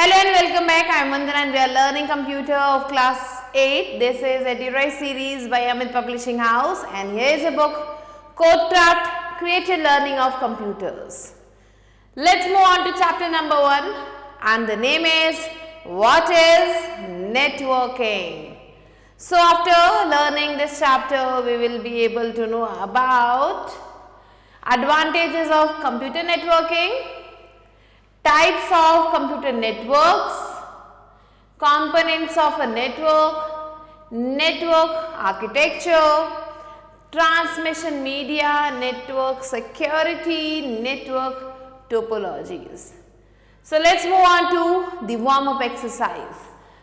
Hello and welcome back. I am Vandana and we are learning computer of class 8. This is a Derise series by Amit Publishing House and here is a book Codecraft Creative Learning of Computers. Let's move on to chapter number 1 and the name is What is Networking? So after learning this chapter we will be able to know about advantages of computer networking, types of computer networks, components of a network, network architecture, transmission media, network security, network topologies. So let's move on to the warm-up exercise.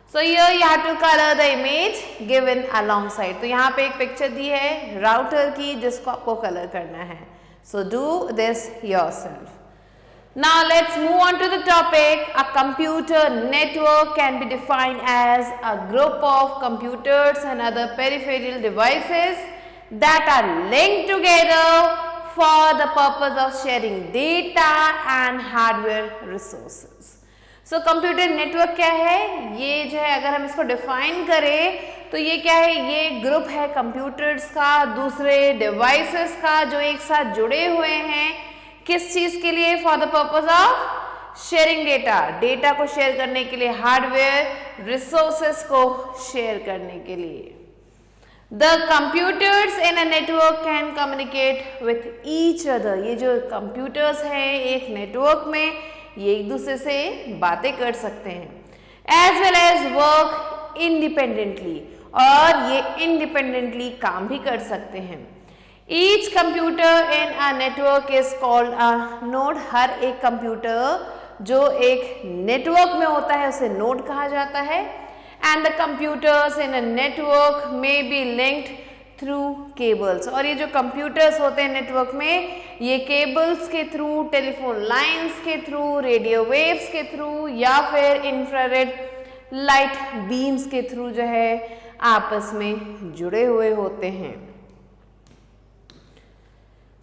So here you have to color the image given alongside. तो यहाँ पे एक picture दी है router की जिसको आपको colour करना है. So do this yourself. Now let's move on to the topic. A computer network can be defined as a group of computers and other peripheral devices that are linked together for the purpose of sharing data and hardware resources. So computer network क्या है? ये जो है अगर हम इसको define करें तो ये क्या है? ये ग्रुप है computers का, दूसरे devices का जो एक साथ जुड़े हुए हैं किस चीज के लिए? For the purpose of sharing data, data को शेयर करने के लिए, हार्डवेयर रिसोर्सेस को शेयर करने के लिए. The computers in a network can communicate with each other. ये जो कंप्यूटर्स हैं एक नेटवर्क में ये एक दूसरे से बातें कर सकते हैं. As well as work independently, और ये इंडिपेंडेंटली काम भी कर सकते हैं. Each computer in a network is called a node. हर एक कंप्यूटर जो एक नेटवर्क में होता है उसे नोड कहा जाता है. And the computers in a network may be linked through cables. और ये जो कंप्यूटर्स होते हैं नेटवर्क में ये केबल्स के थ्रू, टेलीफोन लाइंस के थ्रू, रेडियो वेव्स के थ्रू या फिर इंफ्रारेड लाइट बीम्स के थ्रू जो है आपस में जुड़े हुए होते हैं.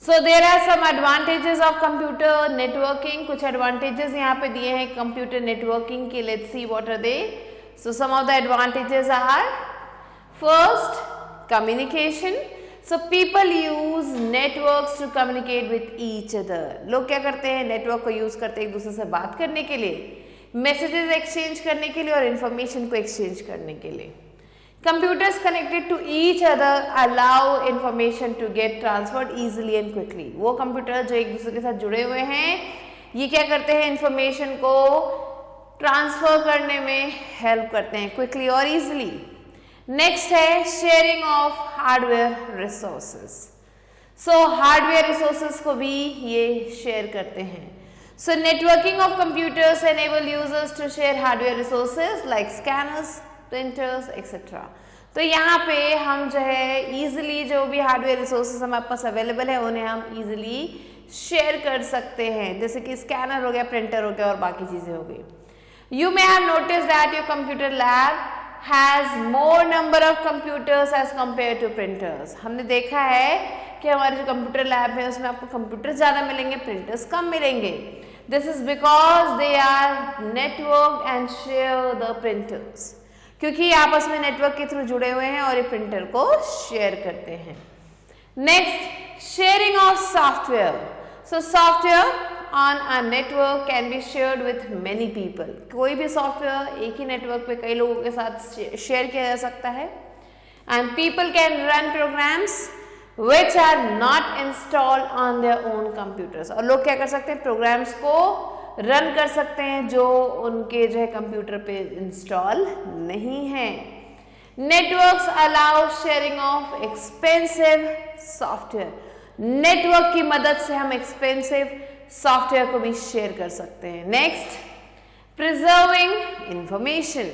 So there are some advantages of computer networking. कुछ advantages यहाँ पे दिए हैं computer networking के. Let's see what are they. So some of the advantages are first, communication. So people use networks to communicate with each other. लोग क्या करते हैं? नेटवर्क को यूज करते हैं एक दूसरे से बात करने के लिए, मैसेजेस एक्सचेंज करने के लिए और इंफॉर्मेशन को एक्सचेंज करने के लिए. Computers connected to each other allow information to get transferred easily and quickly. वो कंप्यूटर जो एक दूसरे के साथ जुड़े हुए हैं ये क्या करते हैं? इंफॉर्मेशन को ट्रांसफर करने में हेल्प करते हैं क्विकली और इजीली. नेक्स्ट है sharing of hardware resources. So hardware resources को भी ये शेयर करते हैं. So networking of computers enable users to share hardware resources like scanners, printers etcetera. तो यहाँ पे हम जो है इजीली जो भी हार्डवेयर रिसोर्सेज हमारे पास अवेलेबल है उन्हें हम इजीली शेयर कर सकते हैं. जैसे कि स्कैनर हो गया, प्रिंटर हो गया और बाकी चीजें हो गई. You may have notice that your computer lab has more number of computers as compare to printers. हमने देखा है कि हमारे जो कंप्यूटर लैब है उसमें आपको कंप्यूटर ज्यादा मिलेंगे, प्रिंटर्स कम मिलेंगे. This is because they are network and share the printers, क्योंकि आपस में नेटवर्क के थ्रू जुड़े हुए हैं और ये प्रिंटर को शेयर करते हैं. Next, sharing of software. So software on a network can be shared with many people. कोई भी सॉफ्टवेयर एक ही नेटवर्क पे कई लोगों के साथ शेयर किया जा सकता है. And people can run programs which are not installed on their own computers. और लोग क्या कर सकते हैं? प्रोग्राम्स को रन कर सकते हैं जो उनके जो है कंप्यूटर पे इंस्टॉल नहीं है. Networks allow sharing of expensive software. Network की मदद से हम एक्सपेंसिव सॉफ्टवेयर को भी शेयर कर सकते हैं. Next, preserving information.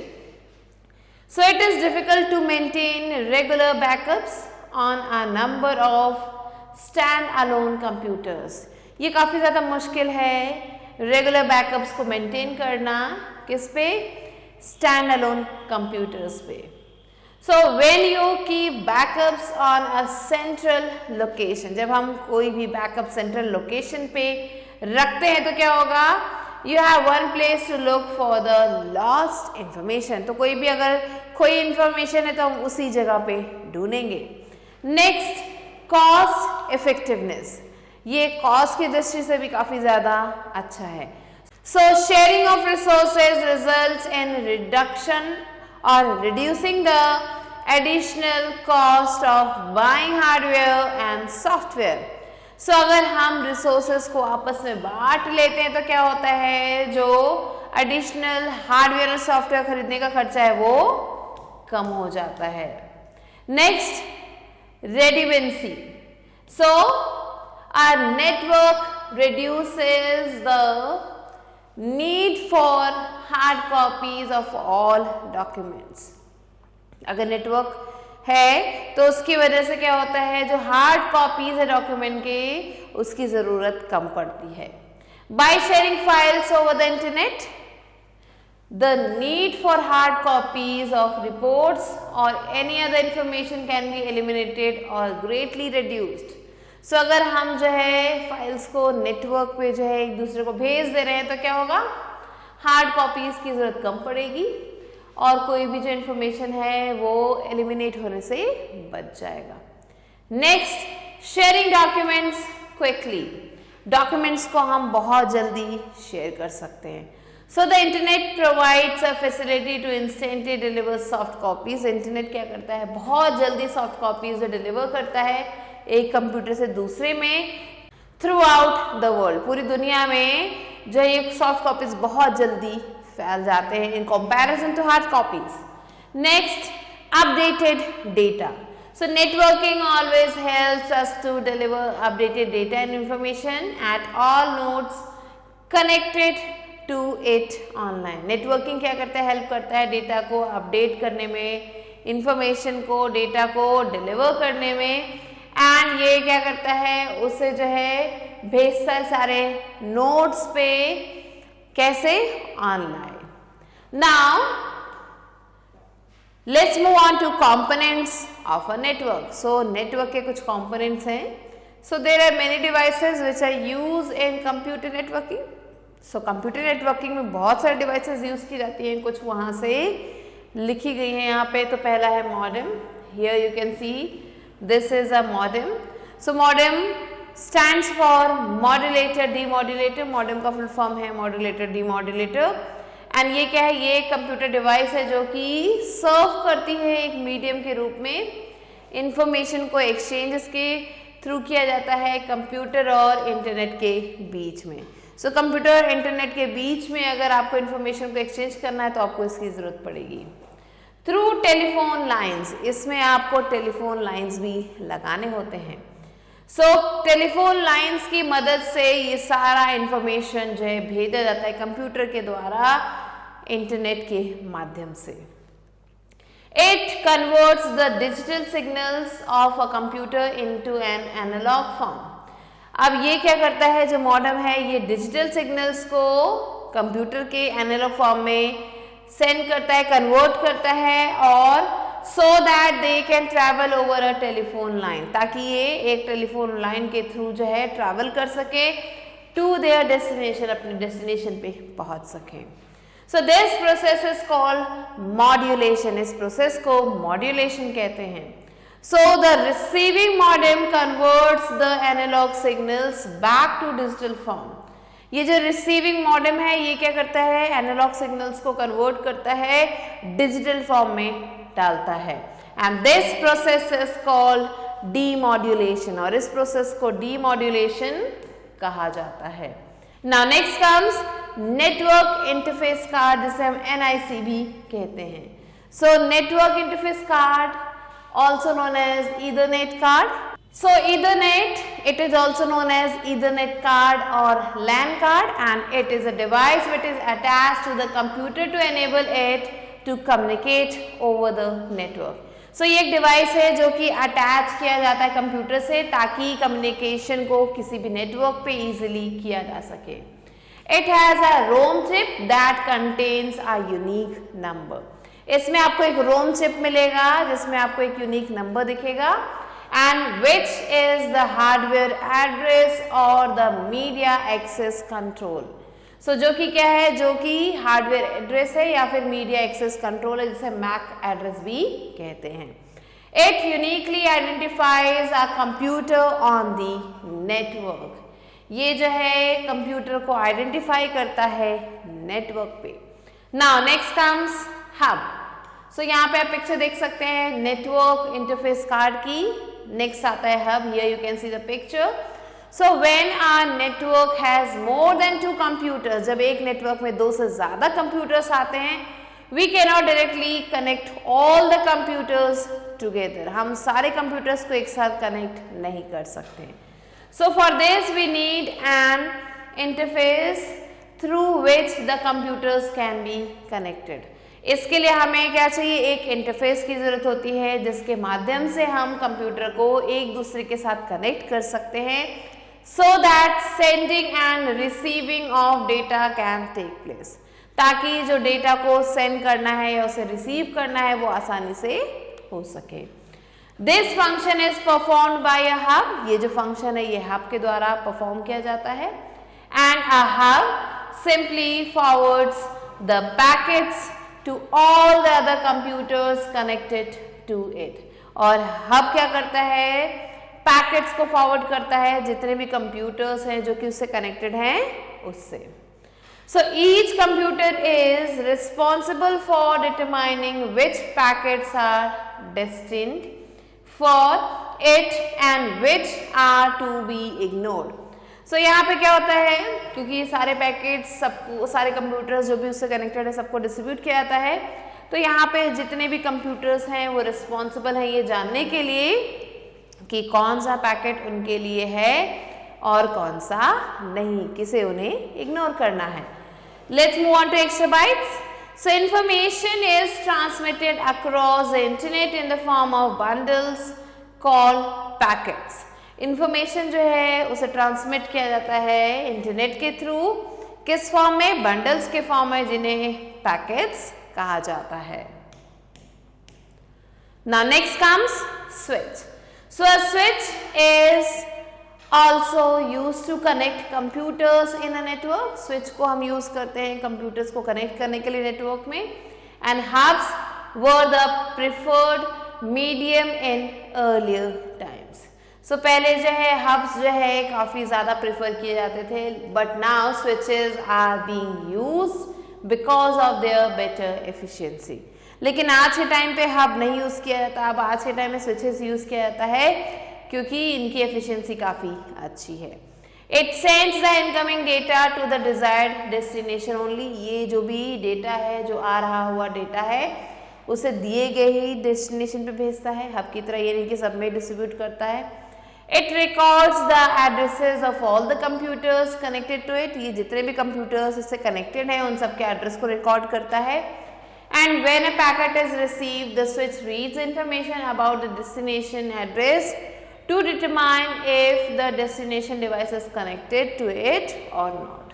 So it is difficult to maintain regular backups on a number of stand alone computers. ये काफी ज्यादा मुश्किल है रेगुलर बैकअप्स को मेंटेन करना. किस पे? स्टैंड अलोन कंप्यूटर्स पे. So when you keep backups on a central location, जब हम कोई भी बैकअप सेंट्रल लोकेशन पे रखते हैं तो क्या होगा? you have one place to look for the lost information. तो कोई भी अगर कोई information है तो हम उसी जगह पे ढूंढेंगे. Next, cost effectiveness. ये cost की दृष्टि से भी काफी ज्यादा अच्छा है. So sharing of resources results in reduction or reducing the additional cost of buying hardware and software. So अगर हम रिसोर्सेज को आपस में बांट लेते हैं तो क्या होता है, जो एडिशनल हार्डवेयर और सॉफ्टवेयर खरीदने का खर्चा है वो कम हो जाता है. Next, redundancy. So our network reduces the need for hard copies of all documents. अगर नेटवर्क है तो उसकी वजह से क्या होता है, जो हार्ड कॉपीज है डॉक्यूमेंट के उसकी जरूरत कम पड़ती है. By sharing files over the internet the need for hard copies of reports और any other information can be eliminated और ग्रेटली रिड्यूस्ड. सो अगर हम जो है फाइल्स को नेटवर्क पे जो है एक दूसरे को भेज दे रहे हैं तो क्या होगा, हार्ड कॉपीज की जरूरत कम पड़ेगी और कोई भी जो इंफॉर्मेशन है वो एलिमिनेट होने से बच जाएगा. Next, sharing documents quickly. Documents को हम बहुत जल्दी शेयर कर सकते हैं. So the internet provides a facility to instantly deliver soft copies. Internet क्या करता है, बहुत जल्दी सॉफ्ट कॉपीज डिलीवर करता है एक कंप्यूटर से दूसरे में थ्रू आउट द वर्ल्ड. पूरी दुनिया में जो ये सॉफ्ट कॉपीज बहुत जल्दी फैल जाते हैं in comparison to hard copies. Next, updated data. So networking always helps us to deliver updated data and information at all nodes connected to it online. Networking क्या करता है, हेल्प करता है डेटा को अपडेट करने में, इंफॉर्मेशन को, data को डिलीवर करने में. एंड ये क्या करता है, उसे जो है भेजता है सारे नोड्स पे. कैसे, online. Now let's move on to components of a network. So network के कुछ कंपोनेंट्स हैं. So there are many devices which are used in computer networking. So computer networking में बहुत सारे डिवाइसेस यूज की जाती हैं, कुछ वहां से लिखी गई हैं यहाँ पे. तो पहला है modem. Here you can see this is a modem. So modem stands for modulator demodulator. Modem का फुल फॉर्म है मॉड्यूलेटर डीमॉड्यूलेटर. एंड ये क्या है, ये एक कंप्यूटर डिवाइस है जो कि सर्व करती है एक मीडियम के रूप में. इंफॉर्मेशन को एक्सचेंज इसके थ्रू किया जाता है कंप्यूटर और इंटरनेट के बीच में. सो कंप्यूटर इंटरनेट के बीच में अगर आपको इंफॉर्मेशन को एक्सचेंज करना है तो आपको इसकी जरूरत पड़ेगी. थ्रू टेलीफोन लाइन्स, इसमें आपको टेलीफोन लाइन्स भी लगाने होते हैं. सो टेलीफोन लाइंस की मदद से ये सारा इंफॉर्मेशन जो है भेजा जाता है कंप्यूटर के द्वारा इंटरनेट के माध्यम से. It converts the digital signals of a computer into an analog form. अब ये क्या करता है, जो मॉडेम है ये डिजिटल सिग्नल्स को कंप्यूटर के एनालॉग फॉर्म में सेंड करता है, कन्वर्ट करता है, और so that they can travel over a telephone line, ताकि ये एक टेलीफोन लाइन के थ्रू जो है ट्रैवल कर सके to their destination, अपने डेस्टिनेशन पे पहुंच सके. So this process is called modulation. इस प्रोसेस को मॉड्यूलेशन कहते हैं. So the receiving modem converts the analog signals back to digital form. ये जो रिसीविंग मॉडेम है ये क्या करता है, एनालॉग सिग्नल्स को कन्वर्ट करता है, डिजिटल फॉर्म में डालता है. And this process is called demodulation, और इस प्रोसेस को डीमॉड्यूलेशन कहा जाता है. Now next comes network interface card, जिसे हम NIC भी कहते हैं. So network interface card also known as Ethernet card. So Ethernet, it is also known as Ethernet card or LAN card, and it is a device which is attached to the computer to enable it to communicate over the network. So ये एक device है जो कि attach किया जाता है computer से ताकि कम्युनिकेशन को किसी भी नेटवर्क पे इजीली किया जा सके. It has a ROM chip that contains a unique number. इसमें आपको एक ROM chip मिलेगा जिसमें आपको एक यूनिक नंबर दिखेगा, and which is the hardware address or the media access control. सो जो कि क्या है, जो कि हार्डवेयर एड्रेस है या फिर मीडिया एक्सेस कंट्रोल है, जिसे मैक एड्रेस भी कहते हैं। It uniquely identifies a computer on the network. ये जो है कंप्यूटर को आइडेंटिफाई करता है नेटवर्क पे। Now next comes hub. So यहाँ पे आप पिक्चर देख सकते हैं नेटवर्क इंटरफेस कार्ड की। नेक्स्ट आता है hub. Here you can see the picture. So when our network has more than 2 computers, जब एक नेटवर्क में 2 से ज्यादा कंप्यूटर्स आते हैं, we can not directly connect all the computers together. हम सारे कंप्यूटर्स को एक साथ कनेक्ट नहीं कर सकते। So for this we need an interface through which the computers can be connected. इसके लिए हमें क्या चाहिए, एक इंटरफेस की जरूरत होती है जिसके माध्यम से हम कंप्यूटर को एक दूसरे के साथ कनेक्ट कर सकते हैं, so that sending and receiving of data can take place, ताकि जो डेटा को सेंड करना है या उसे रिसीव करना है वो आसानी से हो सके। This function is performed by a hub. ये जो फंक्शन है ये हब के द्वारा परफॉर्म किया जाता है। And a hub simply forwards the packets to all the other computers connected to it। और हब क्या करता है, पैकेट्स को फॉरवर्ड करता है जितने भी कंप्यूटर्स हैं जो कि उससे कनेक्टेड हैं उससे। So each computer is responsible for determining which packets are destined for it and which are to be ignored। सो यहाँ पे क्या होता है, क्योंकि ये सारे पैकेट्स सबको, सारे कंप्यूटर्स जो भी उससे कनेक्टेड है सबको डिस्ट्रीब्यूट किया जाता है, तो यहाँ पे जितने भी कंप्यूटर्स हैं वो रिस्पॉन्सिबल हैं ये जानने के लिए कि कौन सा पैकेट उनके लिए है और कौन सा नहीं, किसे उन्हें इग्नोर करना है। Let's move on to extra bytes. So information is transmitted across the internet in the form of bundles called packets. Information जो है उसे ट्रांसमिट किया जाता है इंटरनेट के थ्रू, किस फॉर्म में, बंडल्स के फॉर्म में, जिन्हें पैकेट्स कहा जाता है। Now next comes switch. So a switch is also use to connect computers in a network. Switch को हम यूज करते हैं कंप्यूटर्स को कनेक्ट करने के लिए नेटवर्क में। And hubs were the preferred medium in earlier times. So पहले जो है हब्स जो है काफ़ी ज़्यादा प्रेफर किए जाते थे, but now switches are being used because of their better efficiency. लेकिन आज के टाइम पे हब नहीं यूज़ किया जाता, अब आज के टाइम में स्विचेस यूज़ किया जाता है क्योंकि इनकी एफिशिएंसी काफ़ी अच्छी है। It sends the incoming data to the desired destination only. ये जो भी डेटा है, जो आ रहा हुआ डेटा है, उसे दिए गए ही डेस्टिनेशन पे भेजता है। हब की तरह ये नहीं कि सब में डिस्ट्रीब्यूट करता है। It records the addresses of all the computers connected to it। ये जितने भी computers इससे connected हैं उन सब के address को record करता है। And when a packet is received, the switch reads information about the destination address to determine if the destination device is connected to it or not।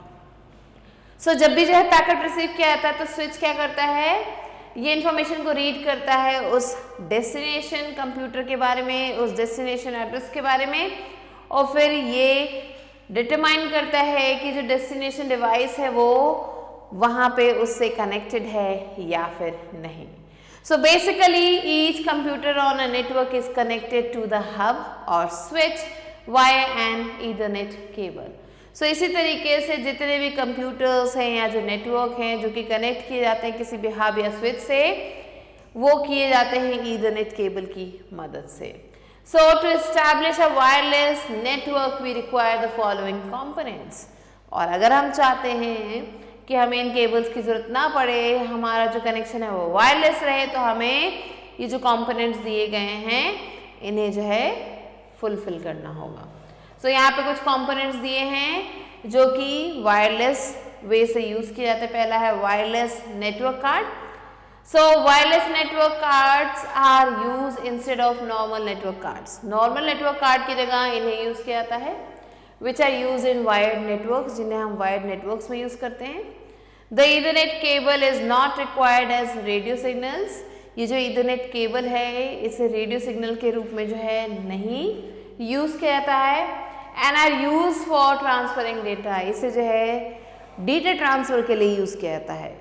So जब भी जो है पैकेट रिसीव किया जाता है तो स्विच क्या करता है, ये इंफॉर्मेशन को रीड करता है उस डेस्टिनेशन कंप्यूटर के बारे में, उस डेस्टिनेशन एड्रेस के बारे में, और फिर ये डिटरमाइन करता है कि जो डेस्टिनेशन डिवाइस है वो वहाँ पे उससे कनेक्टेड है या फिर नहीं। So basically each computer on a network is connected to the hub और switch via an ethernet cable. So इसी तरीके से जितने भी कंप्यूटर्स हैं या जो नेटवर्क हैं जो कि कनेक्ट किए जाते हैं किसी भी हब या स्विच से, वो किए जाते हैं ईथरनेट केबल की मदद से। So to establish a wireless network we require the following components. और अगर हम चाहते हैं कि हमें इन केबल्स की जरूरत ना पड़े, हमारा जो कनेक्शन है वो वायरलेस रहे, तो हमें ये जो कंपोनेंट्स दिए गए हैं इन्हें जो है फुलफिल करना होगा। सो यहाँ पे कुछ कंपोनेंट्स दिए हैं जो कि वायरलेस वे से यूज किए जाते हैं। पहला है wireless network card. So wireless network cards are use instead of normal network cards. Normal network card की जगह इन्हें यूज किया जाता है, which are use in wired networks, जिन्हें हम वायर्ड नेटवर्क्स में यूज करते हैं। The Ethernet cable is not required as radio signals. ये जो ईथरनेट केबल है इसे रेडियो सिग्नल के रूप में जो है नहीं यूज किया जाता है। And are use for transferring data. इसे जो है डेटा ट्रांसफर के लिए यूज किया जाता है।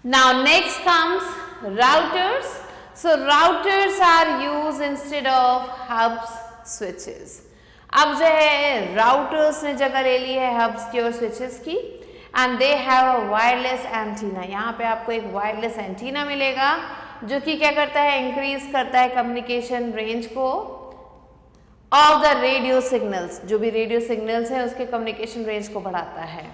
Now next comes routers. So routers are use instead of hubs switches. अब जो है राउटर्स ने जगह ले ली है हब्स की और स्विचेस की, and they have a wireless antenna. यहाँ पे आपको एक वायरलेस एंटीना मिलेगा जो कि क्या करता है, इंक्रीज करता है कम्युनिकेशन रेंज को ऑफ द रेडियो सिग्नल्स। जो भी रेडियो सिग्नल्स है उसके कम्युनिकेशन रेंज को बढ़ाता है।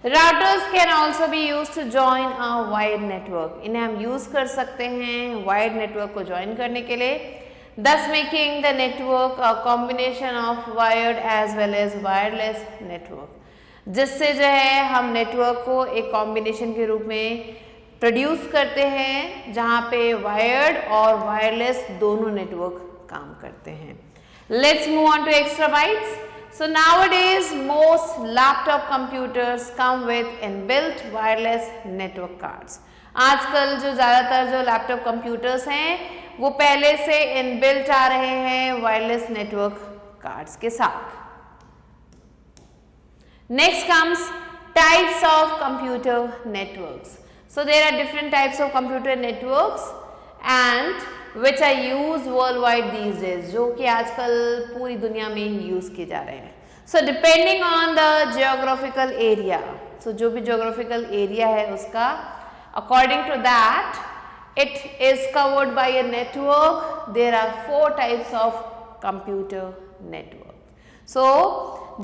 Routers can also be use to join a wired network. इन्हें हम यूज कर सकते हैं वायर्ड नेटवर्क को ज्वाइन करने के लिए, thus making the network a combination of wired as well as wireless network, जिससे जो है हम नेटवर्क को एक कॉम्बिनेशन के रूप में प्रोड्यूस करते हैं जहाँ पे वायर्ड और वायरलेस दोनों नेटवर्क काम करते हैं। Let's move on to extra bytes. So nowadays most laptop computers come with inbuilt wireless network cards. आजकल जो ज़्यादातर जो लैपटॉप कंप्यूटर्स हैं वो पहले से इनबिल्ट आ रहे हैं वायरलेस नेटवर्क कार्ड्स के साथ। Next comes types of computer networks. So there are different types of computer networks and which are use world wide these days, जो कि आजकल पूरी दुनिया में यूज किए जा रहे हैं। So depending on the geographical area, so जो भी जियोग्राफिकल एरिया है उसका according to that it is covered by a network. There are 4 types of computer network. So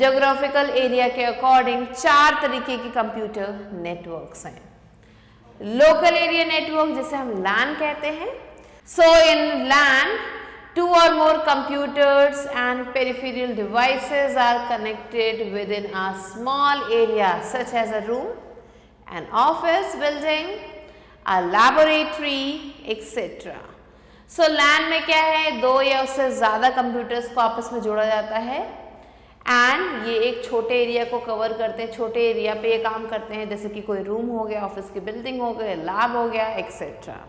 geographical area के according 4 तरीके की computer networks हैं। Local area network जिसे हम LAN कहते हैं। So in LAN 2 or more computers and peripheral devices are connected within a small area such as a room, an office building, a laboratory, etc. So LAN में क्या है, 2 या उससे ज़्यादा कंप्यूटर्स को आपस में जोड़ा जाता है एंड ये एक छोटे एरिया को कवर करते हैं, छोटे एरिया पे ये काम करते हैं, जैसे कि कोई रूम हो गया, ऑफिस की बिल्डिंग हो गई, लैब हो गया, etc.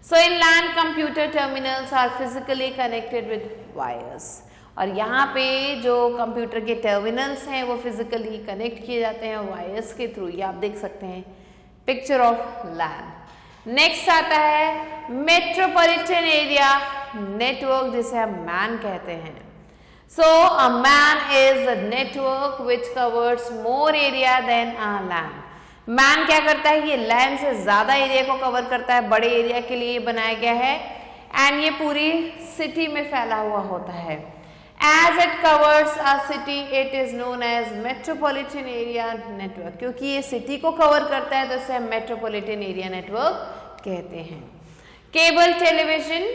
So in LAN computer terminals are physically connected with wires. और यहाँ पे जो कंप्यूटर के टर्मिनल्स हैं वो फिजिकली कनेक्ट किए जाते हैं वायर्स के थ्रू। ये आप देख सकते हैं पिक्चर ऑफ LAN। नेक्स्ट आता है मेट्रोपॉलिटन एरिया नेटवर्क जिसे हम मैन कहते हैं। So a MAN is a network which covers more area than a LAN। MAN क्या करता है, ये LAN से ज्यादा एरिया को कवर करता है, बड़े एरिया के लिए बनाया गया है एंड ये पूरी सिटी में फैला हुआ होता है। As it covers a city, it is known as metropolitan area network। क्योंकि ये सिटी को कवर करता है तो इसे हम मेट्रोपॉलिटन एरिया नेटवर्क कहते हैं। Cable television,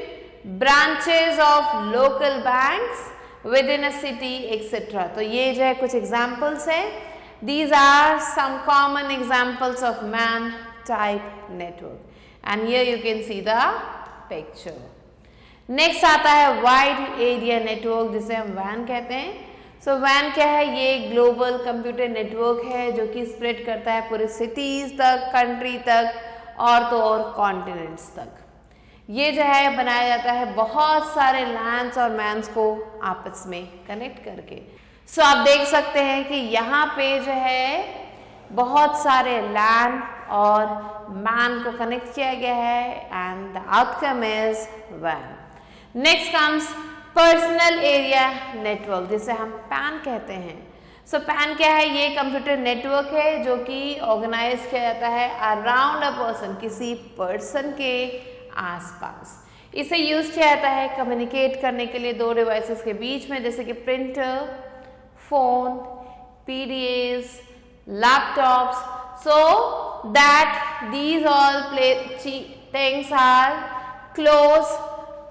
branches of local banks with in a city etcetera. तो ये जो है कुछ एग्जाम्पल्स हैं। These are some common examples of MAN type network and here you can see the picture. Next आता है वाइड एरिया नेटवर्क जिसे हम WAN कहते हैं। सो WAN क्या है, ये ग्लोबल कंप्यूटर नेटवर्क है जो कि स्प्रेड करता है पूरे सिटीज तक, कंट्री तक और तो और कॉन्टिनेंट्स तक। ये जो है बनाया जाता है बहुत सारे LANs और MANs को आपस में कनेक्ट करके। सो आप देख सकते हैं कि यहाँ पे जो है बहुत सारे LAN और MAN को कनेक्ट किया गया है and the outcome is WAN। Next comes personal area network जिसे हम PAN कहते हैं। सो PAN क्या है, ये कंप्यूटर नेटवर्क है जो कि ऑर्गेनाइज किया जाता है अराउंड अ पर्सन, किसी पर्सन के आसपास। इसे यूज किया जाता है कम्युनिकेट करने के लिए 2 डिवाइसेस के बीच में, जैसे कि printer, phone, PDAs, laptops, so that these all things are close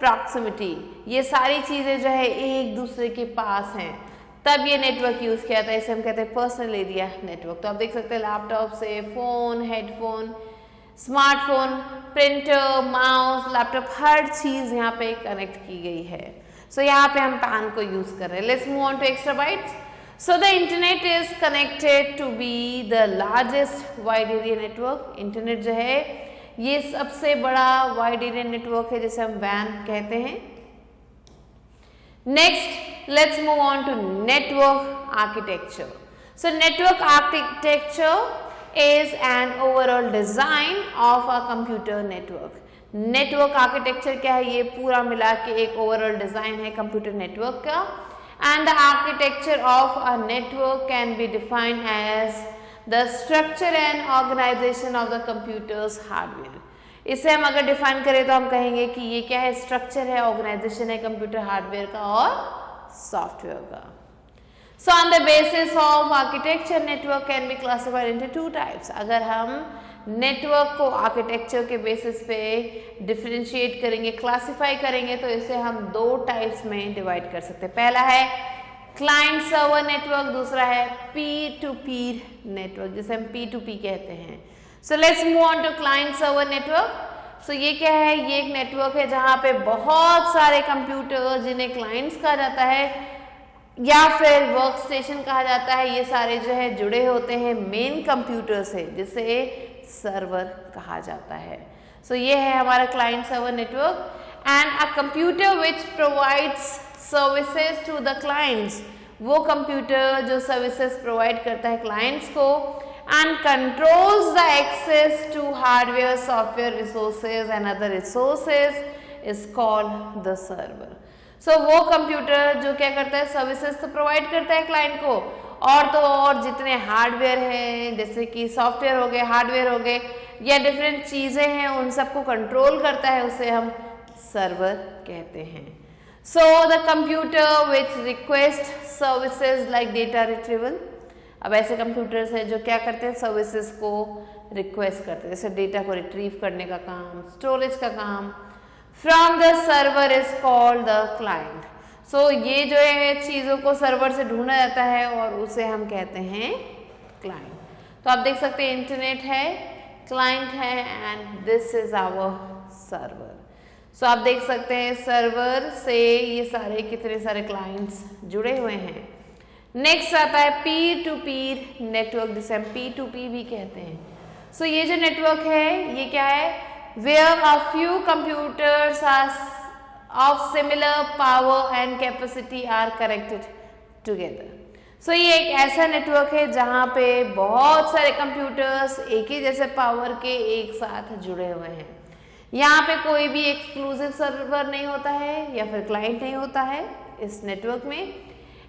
proximity। ये सारी चीजें जो है एक दूसरे के पास हैं, तब ये नेटवर्क यूज किया जाता है। इसे हम कहते हैं पर्सनल एरिया नेटवर्क। तो आप देख सकते हैं लैपटॉप से phone, headphone, smartphone, printer, mouse, laptop, हर चीज यहाँ पे कनेक्ट की गई है। सो यहाँ पे हम PAN को यूज कर रहे हैं। Let's move on to extra bytes. So the internet is connected to be the largest wide area network. Internet जो है ये सबसे बड़ा वाइड एरिया नेटवर्क है जिसे हम WAN कहते हैं। Next let's move on to network architecture. So network architecture is an overall design of a computer network. Network architecture क्या है, ये पूरा मिला के एक ओवरऑल डिजाइन है कंप्यूटर नेटवर्क का. And the architecture of a network can be defined as the structure and organisation of the computers hardware. इसे हम अगर डिफाइन करें तो हम कहेंगे कि ये क्या है, स्ट्रक्चर है, ऑर्गेनाइजेशन है कंप्यूटर हार्डवेयर का और सॉफ्टवेयर का. So on the basis of architecture, network can be classified into two types. अगर हम नेटवर्क को आर्किटेक्चर के बेसिस पे डिफरेंशिएट करेंगे, क्लासिफाई करेंगे, तो इसे हम दो टाइप्स में डिवाइड कर सकते हैं. पहला है क्लाइंट सर्वर नेटवर्क, दूसरा है पीर टू पीर नेटवर्क, जिसे हम P2P कहते हैं. So let's move on to client server network. So ये क्या है, ये एक नेटवर्क है जहाँ पे बहुत सारे कंप्यूटर, जिन्हें क्लाइंट्स कहा जाता है या फिर वर्क स्टेशन कहा जाता है, ये सारे जो है जुड़े होते हैं मेन कंप्यूटर से, जिसे सर्वर कहा जाता है. सो ये है हमारा client server network. And a computer which provides services to the clients, वो कंप्यूटर जो सर्विसेज प्रोवाइड करता है क्लाइंट्स को, and controls the access to hardware, software resources and other resources is called the server. So वो computer जो क्या करता है, सर्विसेज तो प्रोवाइड करता है क्लाइंट को, और तो और जितने हार्डवेयर हैं, जैसे कि सॉफ्टवेयर हो गए, हार्डवेयर हो गए, या डिफरेंट चीज़ें हैं, उन सबको कंट्रोल करता है, उसे हम सर्वर कहते हैं. So the computer which request services like data retrieval. अब ऐसे कंप्यूटर्स हैं जो क्या करते हैं, सर्विसेज को रिक्वेस्ट करते हैं, जैसे डेटा को रिट्रीव करने का काम, स्टोरेज का काम, from the server is called the client. So ये जो है चीज़ों को सर्वर से ढूंढा जाता है और उसे हम कहते हैं क्लाइंट. तो आप देख सकते हैं इंटरनेट है, क्लाइंट है, and this is our server. So आप देख सकते हैं सर्वर से ये सारे कितने सारे क्लाइंट्स जुड़े हुए हैं. नेक्स्ट आता है पीर टू पीर नेटवर्क, जिसे हम P2P भी कहते हैं. सो ये जो नेटवर्क है ये क्या है, where a few computers are of similar power and capacity are connected together. So ये एक ऐसा नेटवर्क है जहाँ पे बहुत सारे कंप्यूटर्स एक ही जैसे पावर के एक साथ जुड़े हुए हैं. यहाँ पे कोई भी एक्सक्लूसिव सर्वर नहीं होता है या फिर क्लाइंट नहीं होता है इस नेटवर्क में.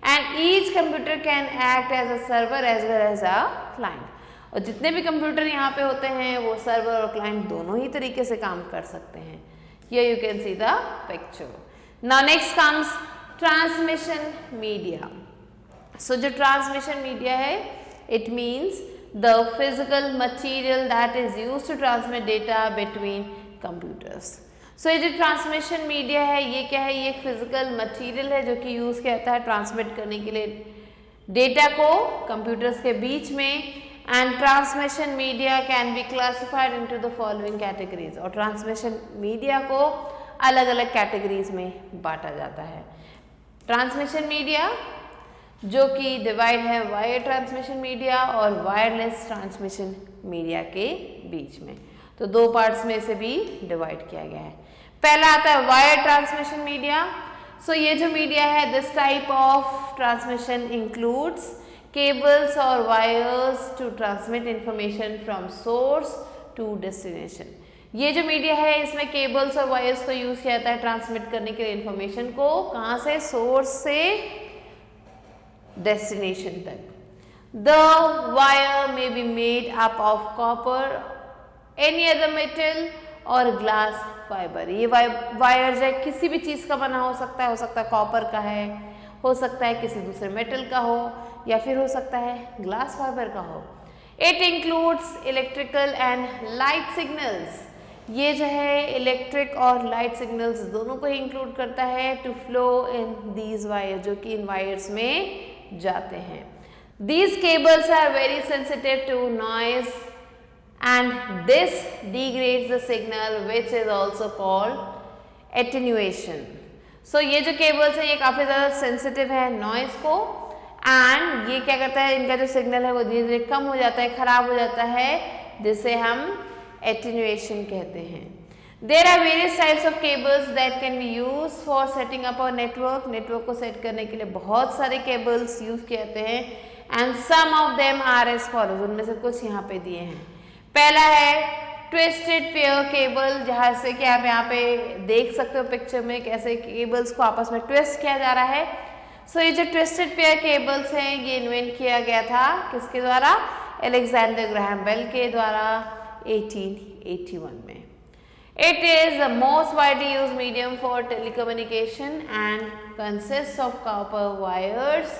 And each computer can act as a server as well as a client. और जितने भी कंप्यूटर यहाँ पे होते हैं वो सर्वर और क्लाइंट दोनों ही तरीके से काम कर सकते हैं. Here you can see the picture. Now next comes transmission media. So जो transmission media है, it means the physical material that is used to transmit data between computers. So ये जो transmission media है, ये क्या है, ये एक physical material है जो कि यूज किया जाता है ट्रांसमिट करने के लिए डेटा को कंप्यूटर्स के बीच में. And transmission media can be classified into the following categories. और transmission media को अलग अलग categories में बांटा जाता है. Transmission media जो कि डिवाइड है वायर ट्रांसमिशन मीडिया और वायरलेस ट्रांसमिशन मीडिया के बीच में. तो दो पार्ट्स में इसे भी डिवाइड किया गया है. पहला आता है वायर ट्रांसमिशन मीडिया. सो ये जो मीडिया है, this type of transmission includes cables or wires to transmit information from source to destination. ये जो मीडिया है इसमें केबल्स और वायर्स को यूज किया जाता है ट्रांसमिट करने के लिए इंफॉर्मेशन को, कहाँ से, सोर्स से डेस्टिनेशन तक. The wire may be made up of copper, any other metal और ग्लास फाइबर. ये वायर जो है किसी भी चीज का बना हो सकता है कॉपर का है, हो सकता है किसी दूसरे मेटल का हो, या फिर हो सकता है ग्लास फाइबर का हो. It includes electrical and light signals. ये जो है इलेक्ट्रिक और लाइट सिग्नल्स दोनों को ही इंक्लूड करता है to flow in these wire, जो कि इन वायर्स में जाते हैं. These cables are very sensitive to noise and this degrades the signal which is also called attenuation. So ये जो केबल्स है ये काफ़ी ज़्यादा सेंसिटिव है नॉइज को, एंड ये क्या करता है, इनका जो सिग्नल है वो धीरे धीरे कम हो जाता है, खराब हो जाता है, जिसे हम एटेन्यूएशन कहते हैं. There are various types of cables that can be use for setting up a network. Network को सेट करने के लिए बहुत सारे केबल्स यूज किए जाते हैं. And some of them are as follows, उनमें से कुछ यहाँ पे दिए हैं। पहला है ट्विस्टेड पेयर केबल, जहाँ से कि आप यहाँ पे देख सकते हो पिक्चर में कैसे केबल्स को आपस में ट्विस्ट किया जा रहा है। सो ये जो ट्विस्टेड पेयर केबल्स हैं ये इन्वेंट किया गया था किसके द्वारा? अलेक्जेंडर ग्राहम बेल के द्वारा 1881 में। It is the most widely used medium for telecommunication and consists of copper wires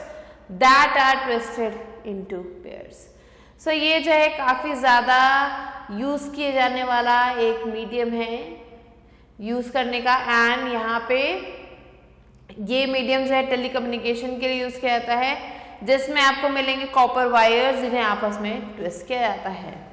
that are twisted into pairs. So ये जो है काफ़ी ज़्यादा यूज़ किए जाने वाला एक मीडियम है यूज़ करने का, एंड यहाँ पे ये मीडियम जो है टेलीकम्युनिकेशन के लिए यूज़ किया जाता है, जिसमें आपको मिलेंगे कॉपर वायर्स जिन्हें आपस में ट्विस्ट किया जाता है।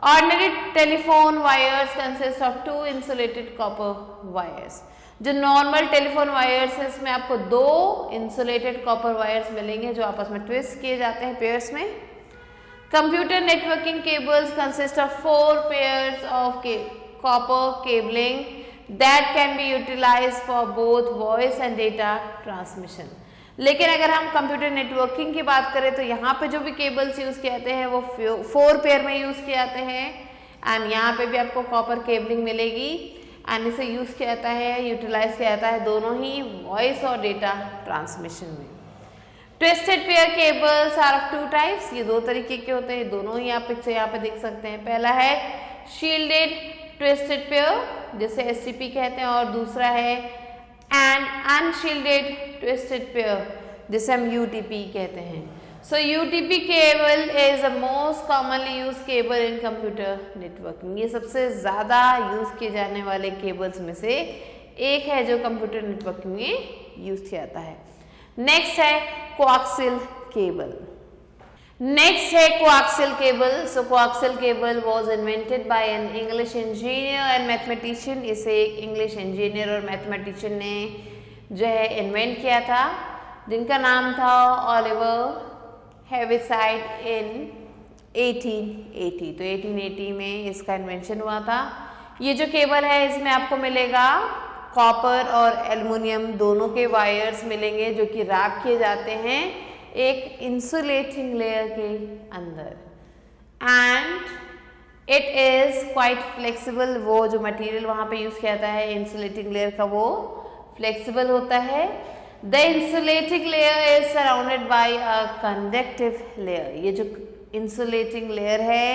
Ordinary telephone wires consist of two insulated copper wires. जो नॉर्मल टेलीफोन वायर्स है इसमें आपको दो इंसुलेटेड कॉपर वायर्स मिलेंगे जो आपस में ट्विस्ट किए जाते हैं पेयर्स में। Computer networking cables consist of 4 pairs of copper cabling that can be utilized for both voice and data transmission. लेकिन अगर हम कंप्यूटर नेटवर्किंग की बात करें तो यहाँ पे जो भी केबल्स यूज़ किए जाते हैं वो 4 पेयर में यूज़ किए जाते हैं, एंड यहाँ पे भी आपको कॉपर केबलिंग मिलेगी, एंड इसे यूज़ किया जाता है, यूटिलाइज किया जाता है दोनों ही वॉइस और डेटा ट्रांसमिशन में। Twisted pair cables are of 2 types, ये 2 तरीके के होते हैं, दोनों ही आप पिक्चर यहाँ पे देख सकते हैं। पहला है शील्डेड ट्विस्टेड पेयर जिसे STP कहते हैं, और दूसरा है एंड अनशील्डेड ट्विस्टेड पेयर जिसे हम UTP कहते हैं। सो UTP cable is the most commonly use cable in computer networking. ये सबसे ज़्यादा यूज़ किए जाने वाले केबल्स में से एक है जो कंप्यूटर नेटवर्किंग में यूज़ किया जाता है। नेक्स्ट है कोआक्सियल केबल। नेक्स्ट है coaxial cable. So coaxial cable was invented by an English engineer and mathematician. इसे एक इंग्लिश इंजीनियर और मैथमेटिशियन ने जो है इन्वेंट किया था, जिनका नाम था ओलिवर हेविसाइड इन 1880। तो 1880 में इसका इन्वेंशन हुआ था। ये जो केबल है इसमें आपको मिलेगा कॉपर और एल्युमिनियम दोनों के वायर्स मिलेंगे जो कि रैप किए जाते हैं एक इंसुलेटिंग लेयर के अंदर, and it is quite flexible. वो जो मटेरियल वहाँ पे यूज़ किया जाता है इंसुलेटिंग लेयर का वो फ्लेक्सिबल होता है। The insulating layer is surrounded by a conductive layer. ये जो इंसुलेटिंग लेयर है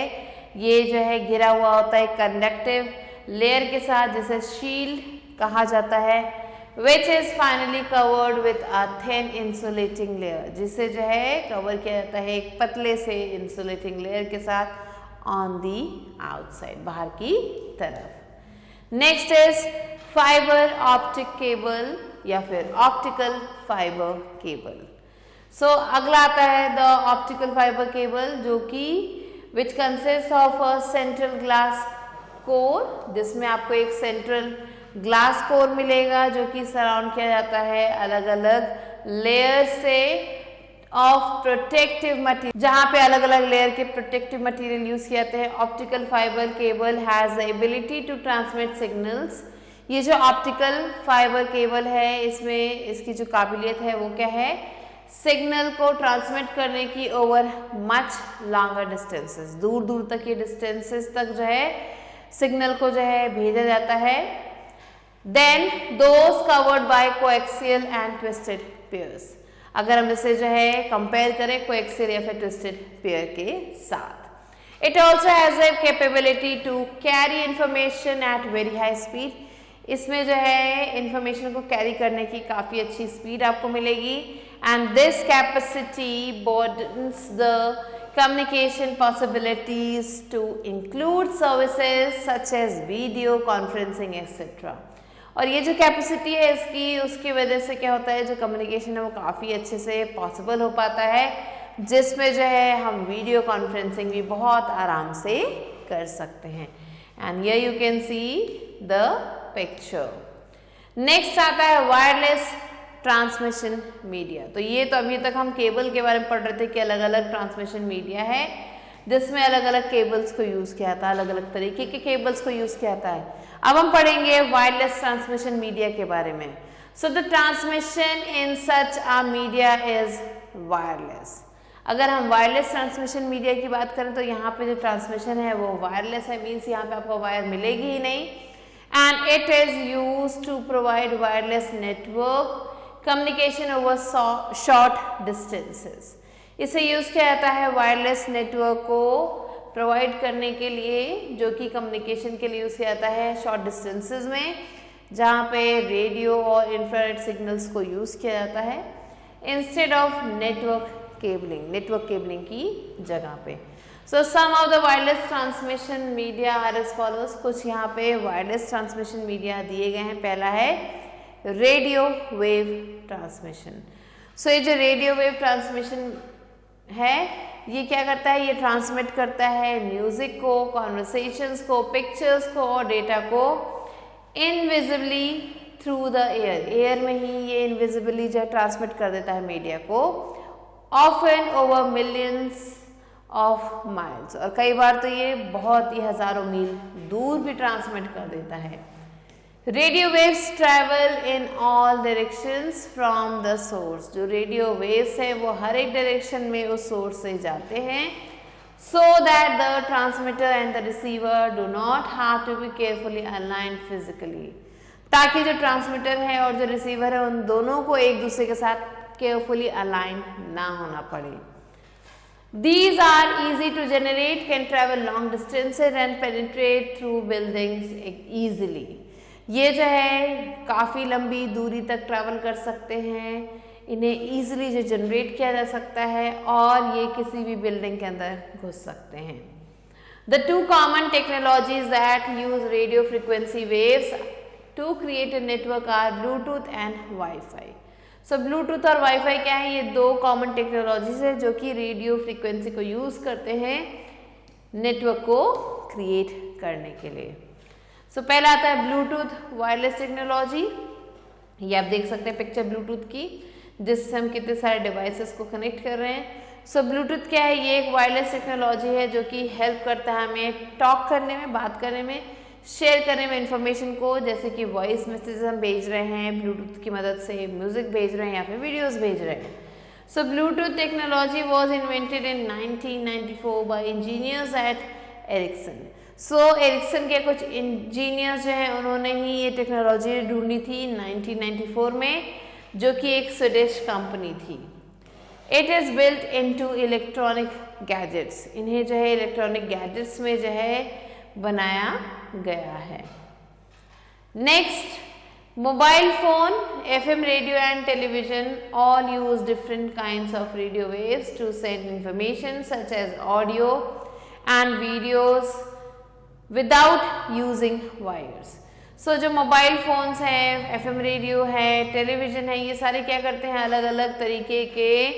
ये जो है घिरा हुआ होता है कंडक्टिव लेयर के साथ जिसे शील्ड कहा जाता है, which is finally covered with a thin insulating layer, जिसे जो है कवर किया जाता है एक पतले से इंसुलेटिंग लेयर के साथ ऑन दी आउटसाइड, बाहर की तरफ। Next is fibre optic cable या फिर ऑप्टिकल फाइबर केबल। सो अगला आता है द ऑप्टिकल फाइबर केबल जो कि which consist of a central glass core, जिसमें आपको एक सेंट्रल ग्लास कोर मिलेगा जो कि सराउंड किया जाता है अलग अलग लेयर से ऑफ प्रोटेक्टिव मटेरियल, जहाँ पे अलग अलग लेयर के प्रोटेक्टिव मटेरियल यूज किए जाते हैं। Optical fibre cable has the ability to transmit signals. ये जो ऑप्टिकल फाइबर केबल है इसमें इसकी जो काबिलियत है वो क्या है? सिग्नल को ट्रांसमिट करने की ओवर मच लॉन्गर डिस्टेंसेस, दूर दूर तक ये डिस्टेंसेस तक जो है सिग्नल को जो है भेजा जाता है। Then those covered by coaxial and twisted pairs। अगर हम इसे जो है कंपेयर करें कोएक्सियल या फिर ट्विस्टेड पेयर के साथ। It also has a capability to carry information at very high speed। इसमें जो है इंफॉर्मेशन को कैरी करने की काफ़ी अच्छी स्पीड आपको मिलेगी, and this capacity broadens the communication possibilities to include services such as video conferencing etc। और ये जो कैपेसिटी है इसकी उसकी वजह से क्या होता है जो कम्युनिकेशन है वो काफ़ी अच्छे से पॉसिबल हो पाता है, जिसमें जो है हम वीडियो कॉन्फ्रेंसिंग भी बहुत आराम से कर सकते हैं। And here you can see the picture. Next आता है वायरलेस ट्रांसमिशन मीडिया। तो ये तो अभी तक हम केबल के बारे में पढ़ रहे थे कि अलग अलग ट्रांसमिशन मीडिया है जिसमें अलग अलग केबल्स को यूज़ किया जाता है, अलग अलग तरीके के केबल्स को यूज़ किया जाता है। अब हम पढ़ेंगे वायरलेस ट्रांसमिशन मीडिया के बारे में। So the transmission in such a media is wireless. अगर हम वायरलेस ट्रांसमिशन मीडिया की बात करें तो यहाँ पे जो ट्रांसमिशन है वो वायरलेस है, मीन्स यहाँ पे आपको वायर मिलेगी ही नहीं। And it is used to provide wireless network communication over short distances. इसे यूज किया जाता है वायरलेस नेटवर्क को प्रोवाइड करने के लिए, जो कि कम्युनिकेशन के लिए यूज किया जाता है शॉर्ट डिस्टेंसेस में, जहाँ पे रेडियो और इंफ्रारेड सिग्नल्स को यूज किया जाता है इंस्टेड ऑफ नेटवर्क केबलिंग की जगह पे। So some of the wireless transmission media are as follows. कुछ यहाँ पे वायरलेस ट्रांसमिशन मीडिया दिए गए हैं। पहला है रेडियो वेव ट्रांसमिशन। सो ये जो रेडियो वेव ट्रांसमिशन है ये क्या करता है, ये ट्रांसमिट करता है म्यूजिक को, कॉन्वर्सेशंस को, पिक्चर्स को और डेटा को इनविजिबली थ्रू द एयर में ही ये इनविजिबली जो ट्रांसमिट कर देता है मीडिया को, often over millions of miles, और कई बार तो ये बहुत ही हजारों मील दूर भी ट्रांसमिट कर देता है। Radio waves travel in all directions from the source. जो रेडियो वेव्स हैं वो हर एक डायरेक्शन में उस सोर्स से जाते हैं, so that the transmitter and the receiver do not have to be carefully aligned physically, ताकि जो ट्रांसमीटर है और जो रिसीवर है उन दोनों को एक दूसरे के साथ केयरफुली अलाइन ना होना पड़े। These are easy to generate, can travel long distances and penetrate through buildings easily. ये जो है काफ़ी लंबी दूरी तक ट्रैवल कर सकते हैं, इन्हें ईजिली जो जनरेट किया जा सकता है और ये किसी भी बिल्डिंग के अंदर घुस सकते हैं। The two common technologies that use radio frequency waves to create a network are Bluetooth and wifi. सो ब्लूटूथ और वाईफाई क्या है, ये दो कॉमन टेक्नोलॉजीज है जो कि रेडियो फ्रिक्वेंसी को यूज करते हैं नेटवर्क को क्रिएट करने के लिए। सो पहला आता है ब्लूटूथ वायरलेस टेक्नोलॉजी। ये आप देख सकते हैं पिक्चर ब्लूटूथ की, जिससे हम कितने सारे डिवाइसेस को कनेक्ट कर रहे हैं। सो ब्लूटूथ क्या है, ये एक वायरलेस टेक्नोलॉजी है जो कि हेल्प करता है हमें टॉक करने में, बात करने में, शेयर करने में इंफॉर्मेशन को, जैसे कि वॉइस मैसेज हम भेज रहे हैं ब्लूटूथ की मदद से, म्यूजिक भेज रहे हैं या फिर वीडियोस भेज रहे हैं। So Bluetooth technology was invented in 1994 by engineers at Ericsson. So Ericsson के कुछ इंजीनियर्स जो हैं उन्होंने ही ये टेक्नोलॉजी ढूंढी थी 1994 में, जो कि एक स्वीडिश कंपनी थी। It is built into electronic gadgets. इन्हें जो है इलेक्ट्रॉनिक गैजेट्स में जो है बनाया गया है। Next, mobile phone, FM radio and television all use different kinds of radio waves to send information such as audio and videos without using wires. So जो मोबाइल फोन्स हैं, FM रेडियो है, television है, ये सारे क्या करते हैं, अलग अलग तरीके के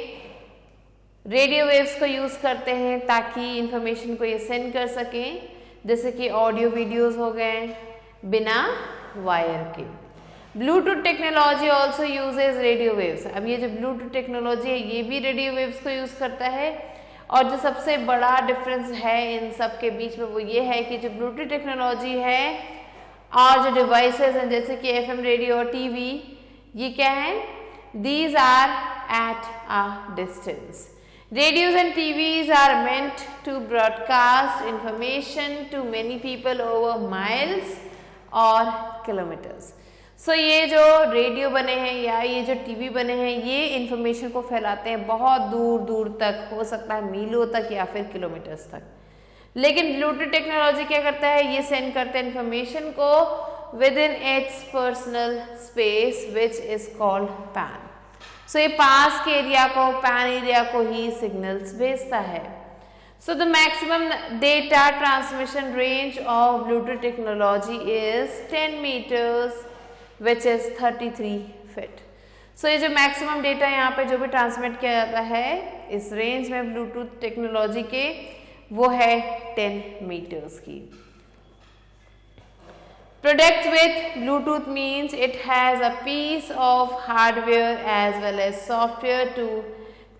रेडियो वेव्स को यूज करते हैं ताकि इंफॉर्मेशन को ये सेंड कर सकें, जैसे कि ऑडियो वीडियोस हो गए बिना वायर के। Bluetooth technology also uses radio waves. अब ये जो ब्लूटूथ टेक्नोलॉजी है ये भी रेडियो वेव्स को यूज करता है, और जो सबसे बड़ा डिफरेंस है इन सब के बीच में वो ये है कि जो ब्लूटूथ टेक्नोलॉजी है और जो डिवाइसेस हैं जैसे कि FM रेडियो और TV, ये क्या है, these are at a distance. Radios and TVs are meant to broadcast information to many people over miles or kilometers. So ये जो रेडियो बने हैं या ये जो टीवी बने हैं ये इंफॉर्मेशन को फैलाते हैं बहुत दूर दूर तक, हो सकता है मीलों तक या फिर किलोमीटर्स तक। लेकिन ब्लूटूथ टेक्नोलॉजी क्या करता है, ये सेंड करता है इंफॉर्मेशन को within its personal space which is called PAN. So ये पास के एरिया को, पैन एरिया को ही सिग्नल्स भेजता है। So the maximum data transmission range of Bluetooth technology is 10 metres which is 33 feet. So ये जो मैक्सिमम डेटा यहाँ पे जो भी ट्रांसमिट किया जाता है इस रेंज में ब्लूटूथ टेक्नोलॉजी के, वो है 10 मीटर्स की। Product with Bluetooth means it has a piece of hardware as well as software to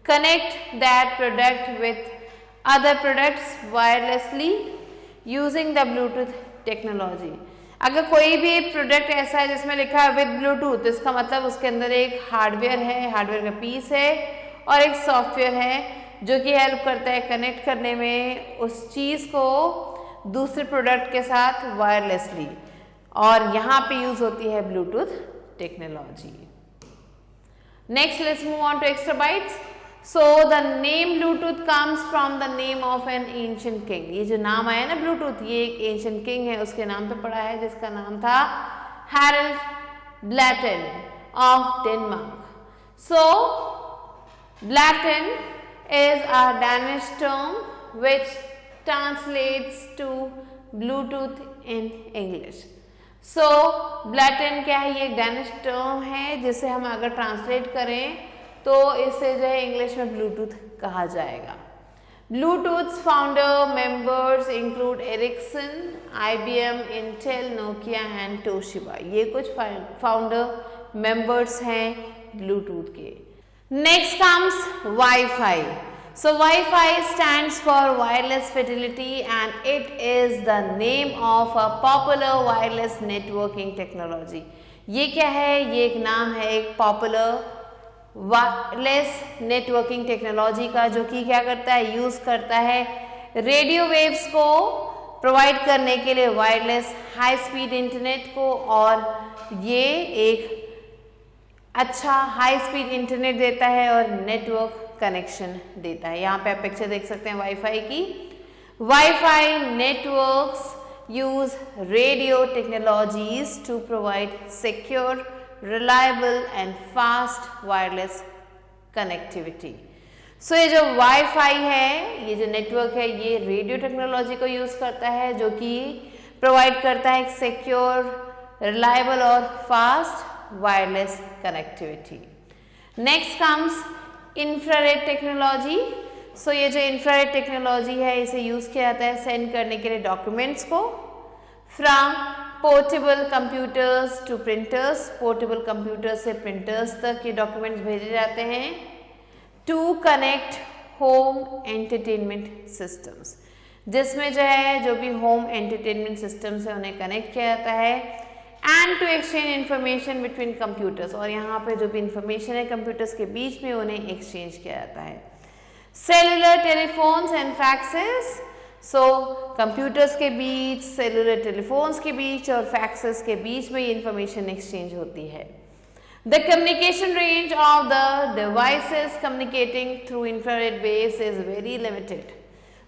connect that product with other products wirelessly using the Bluetooth technology. अगर कोई भी प्रोडक्ट ऐसा है जिसमें लिखा है विद ब्लूटूथ, इसका मतलब उसके अंदर एक हार्डवेयर है, हार्डवेयर का पीस है और एक सॉफ्टवेयर है जो कि हेल्प करता है कनेक्ट करने में उस चीज़ को दूसरे प्रोडक्ट के साथ वायरलेसली, और यहाँ पे यूज होती है Bluetooth technology. Next let's move on to extra bytes. So the name Bluetooth comes from the name of an ancient king. ये जो नाम आया ना ब्लूटूथ, ये एक एंशिएंट किंग है, उसके नाम पे पड़ा है, जिसका नाम था Harald Blatand of Denmark. So Blatand is a Danish term which translates to Bluetooth in English. So Blatten क्या है, ये एक डैनिश टर्म है जिसे हम अगर ट्रांसलेट करें तो इसे जो है इंग्लिश में ब्लूटूथ कहा जाएगा। Bluetooth's founder members include Ericsson, IBM, Intel, Nokia and Toshiba। ये कुछ फाउंडर मेंबर्स हैं ब्लूटूथ के। Next comes Wi-Fi. So Wi-Fi stands for wireless fidelity and it is the name of a popular wireless networking technology. ये क्या है? ये एक नाम है एक पॉपुलर वायरलेस नेटवर्किंग टेक्नोलॉजी का, जो कि क्या करता है, यूज करता है रेडियो वेव्स को प्रोवाइड करने के लिए वायरलेस हाई स्पीड इंटरनेट को, और ये एक अच्छा हाई स्पीड इंटरनेट देता है और नेटवर्क कनेक्शन देता है। यहाँ पे आप पिक्चर देख सकते हैं वाईफाई की। WiFi networks use radio technologies to provide secure, reliable and fast wireless connectivity. So ये जो वाईफाई है, ये जो नेटवर्क है, ये रेडियो टेक्नोलॉजी को यूज करता है, जो कि प्रोवाइड करता है एक सिक्योर, रिलायबल और fast wireless connectivity. Next comes infrared technology. So ये जो इंफ्रारेड टेक्नोलॉजी है, इसे यूज किया जाता है सेंड करने के लिए डॉक्यूमेंट्स को from portable computers to printers. Portable computers से प्रिंटर्स तक ये डॉक्यूमेंट्स भेजे जाते हैं। To connect home entertainment systems, जिसमें जो है जो भी होम एंटरटेनमेंट सिस्टम्स है उन्हें कनेक्ट किया जाता है। And to exchange information between computers, और यहाँ पे जो भी इंफॉर्मेशन है कंप्यूटर्स के बीच में उन्हें एक्सचेंज किया जाता है। Cellular telephones and faxes. So computers के बीच, सेलुलर टेलीफोन्स के बीच और फैक्सेस के बीच में ये इंफॉर्मेशन एक्सचेंज होती है। The communication range of the devices communicating through infrared waves is very limited.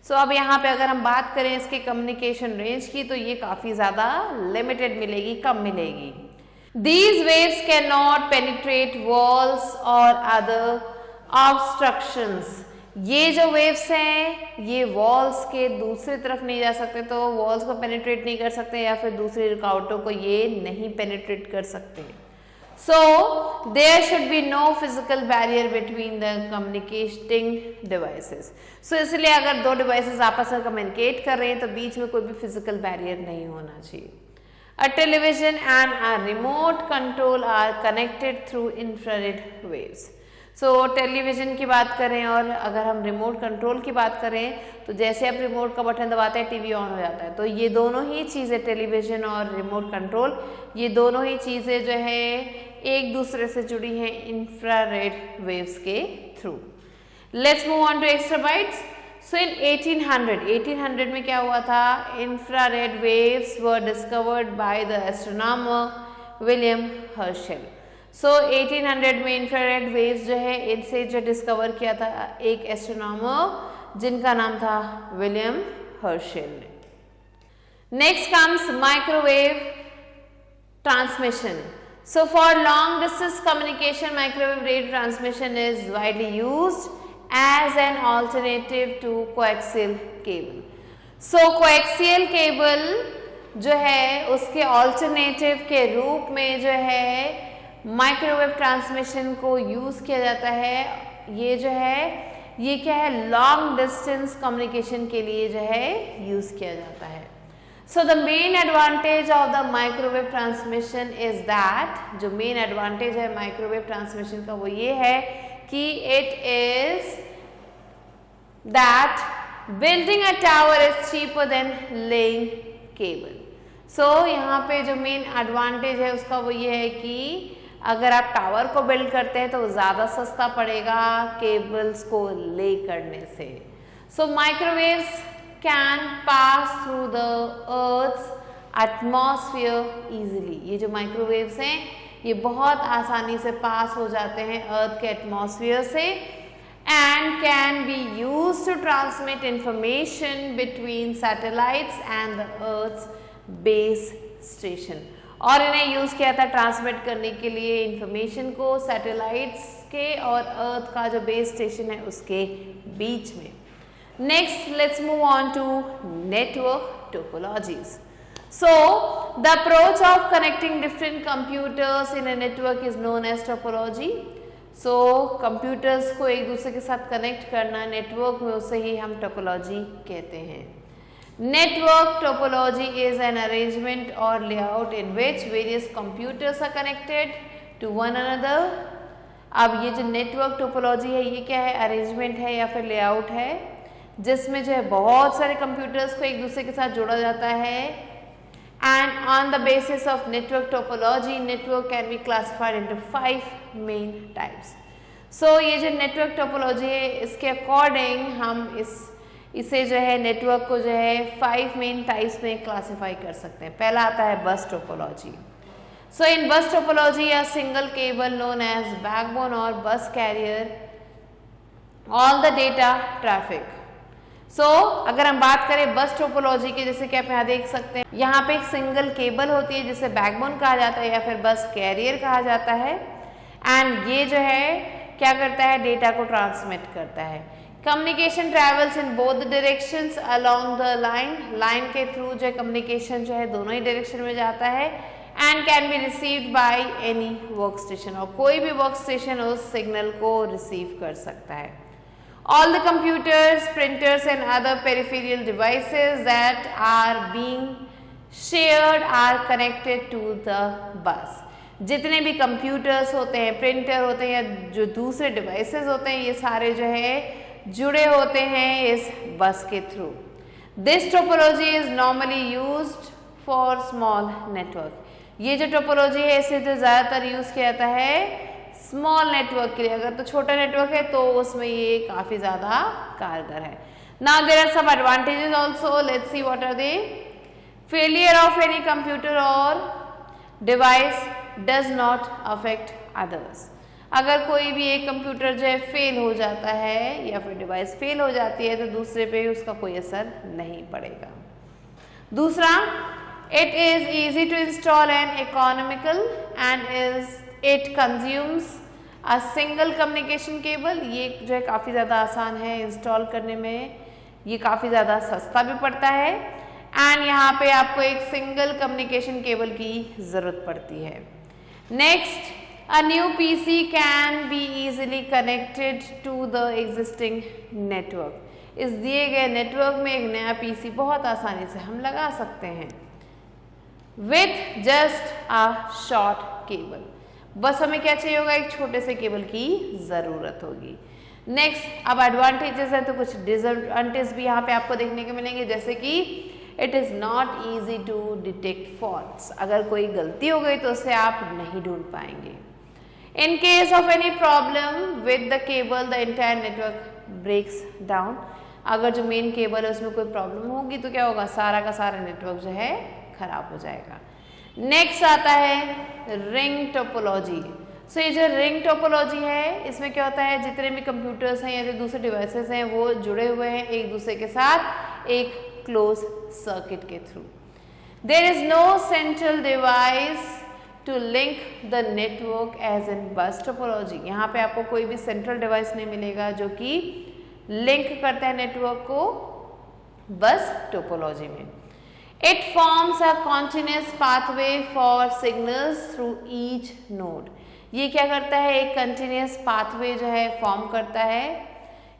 So अब यहाँ पे अगर हम बात करें इसके कम्युनिकेशन रेंज की, तो ये काफ़ी ज़्यादा लिमिटेड मिलेगी, कम मिलेगी। These waves cannot penetrate walls or other obstructions। ये जो वेव्स हैं ये वॉल्स के दूसरी तरफ नहीं जा सकते, तो वॉल्स को पेनिट्रेट नहीं कर सकते या फिर दूसरी रुकावटों को ये नहीं पेनिट्रेट कर सकते। So there should be no physical barrier between the communicating devices। So इसलिए अगर दो डिवाइसेस आपस में कम्युनिकेट कर रहे हैं तो बीच में कोई भी फिजिकल बैरियर नहीं होना चाहिए। A television and a remote control are connected through infrared waves। So television की बात करें और अगर हम रिमोट कंट्रोल की बात करें, तो जैसे आप रिमोट का बटन दबाते हैं टीवी ऑन हो जाता है। तो ये दोनों ही चीज़ें, टेलीविज़न और रिमोट कंट्रोल, ये दोनों ही चीज़ें जो है एक दूसरे से जुड़ी हैं इंफ्रारेड वेव्स के थ्रू। Let's move on to extra bytes. So in 1800 में क्या हुआ था? Infrared waves were discovered by the astronomer William Herschel. So 1800 में इंफ्रारेड वेव्स जो है इनसे जो डिस्कवर किया था एक एस्ट्रोनॉमर जिनका नाम था विलियम हर्शेल ने। Next comes microwave transmission. So for long distance communication, microwave radio transmission is widely used as an alternative to coaxial cable। So coaxial cable जो है उसके alternative के रूप में जो है माइक्रोवेव ट्रांसमिशन को यूज़ किया जाता है। ये जो है ये क्या है, लॉन्ग डिस्टेंस कम्युनिकेशन के लिए जो है यूज़ किया जाता है। So the main advantage of the microwave transmission is that, जो main advantage है माइक्रोवेव ट्रांसमिशन का वो ये है कि it is that building a tower is cheaper than laying cable। So यहाँ पे जो main advantage है उसका वो ये है कि अगर आप टावर को बिल्ड करते हैं तो ज़्यादा सस्ता पड़ेगा केबल्स को ले करने से। So microwaves can pass through the earth's atmosphere easily. ये जो माइक्रोवेव्स हैं ये बहुत आसानी से पास हो जाते हैं अर्थ के एटमॉस्फेयर से and can be used to transmit information between satellites and the Earth's base station। और इन्हें यूज किया था ट्रांसमिट करने के लिए इंफॉर्मेशन को सैटेलाइट्स के और अर्थ का जो बेस स्टेशन है उसके बीच में। Next let's move on to network topologies. So the approach of connecting different computers in a network is known as topology। So computers को एक दूसरे के साथ कनेक्ट करना नेटवर्क में, उसे ही हम टोपोलॉजी कहते हैं। Network topology is an arrangement और layout in which various computers are connected to one another. अब ये जो नेटवर्क टोपोलॉजी है ये क्या है, अरेंजमेंट है या फिर लेआउट है जिसमें जो है बहुत सारे कंप्यूटर्स को एक दूसरे के साथ जोड़ा जाता है। And on the basis of network topology, network can be classified into 5 main types। So ये जो network topology है इसके अकॉर्डिंग हम इसे जो है नेटवर्क को जो है 5 मेन टाइप्स में क्लासीफाई कर सकते हैं। पहला आता है बस topology. So in bus topology a single cable known as backbone or bus carrier all the data traffic। सो अगर हम बात करें बस टोपोलॉजी की, जैसे कि आप यहाँ देख सकते हैं यहाँ पे एक सिंगल केबल होती है जिसे बैकबोन कहा जाता है या फिर बस कैरियर कहा जाता है। एंड ये जो है क्या करता है, डेटा को ट्रांसमिट करता है। Communication travels in both directions along the line. Line के थ्रू जो है कम्युनिकेशन जो है दोनों ही डायरेक्शन में जाता है। And can be received by any work station, और कोई भी वर्क स्टेशन उस सिग्नल को रिसीव कर सकता है। All the computers, printers and other peripheral devices that are being shared are connected to the bus। जितने भी कंप्यूटर्स होते हैं, प्रिंटर होते हैं या जो दूसरे डिवाइसेस होते हैं ये सारे जो है जुड़े होते हैं इस बस के through. This topology is normally used for small network। ये जो टोपोलॉजी है इसे जो ज़्यादातर यूज़ किया जाता है स्मॉल नेटवर्क के लिए। अगर तो छोटा नेटवर्क है तो उसमें ये काफ़ी ज़्यादा कारगर है। Now there are some advantages also, let's see what are they. Failure of any computer और device does not affect others. अगर कोई भी एक कंप्यूटर जो है फेल हो जाता है या फिर डिवाइस फेल हो जाती है तो दूसरे पे उसका कोई असर नहीं पड़ेगा। दूसरा, it is easy to install and economical and it consumes a single communication cable. ये जो है काफ़ी ज़्यादा आसान है इंस्टॉल करने में, ये काफ़ी ज़्यादा सस्ता भी पड़ता है। एंड यहाँ पे आपको एक सिंगल कम्युनिकेशन केबल की ज़रूरत पड़ती है। Next, a new PC can be easily connected to the existing network. इस दिए गए नेटवर्क में एक नया पीसी बहुत आसानी से हम लगा सकते हैं with just a short cable. बस हमें क्या चाहिए होगा, एक छोटे से केबल की ज़रूरत होगी। नेक्स्ट, अब एडवांटेजेस है तो कुछ डिसएडवांटेज भी यहाँ पे आपको देखने को मिलेंगे, जैसे कि it is not easy to detect faults. अगर कोई गलती हो गई तो उसे आप नहीं ढूंढ पाएंगे। In case of any problem with the cable the entire network breaks down. अगर जो मेन केबल है उसमें कोई प्रॉब्लम होगी तो क्या होगा, सारा का सारा नेटवर्क जो है खराब हो जाएगा। नेक्स्ट आता है रिंग टोपोलॉजी। सो ये जो रिंग टोपोलॉजी है इसमें क्या होता है, जितने भी कंप्यूटर्स हैं या जो दूसरे डिवाइसेस हैं वो जुड़े हुए हैं एक दूसरे के साथ एक क्लोज सर्किट के थ्रू। There is no central device to link the network as in bus topology. यहाँ पे आपको कोई भी सेंट्रल डिवाइस नहीं मिलेगा जो कि लिंक करता है नेटवर्क को बस टोपोलॉजी में। It forms a continuous pathway for signals through each node। ये क्या करता है, एक कंटिन्यूस पाथवे जो है फॉर्म करता है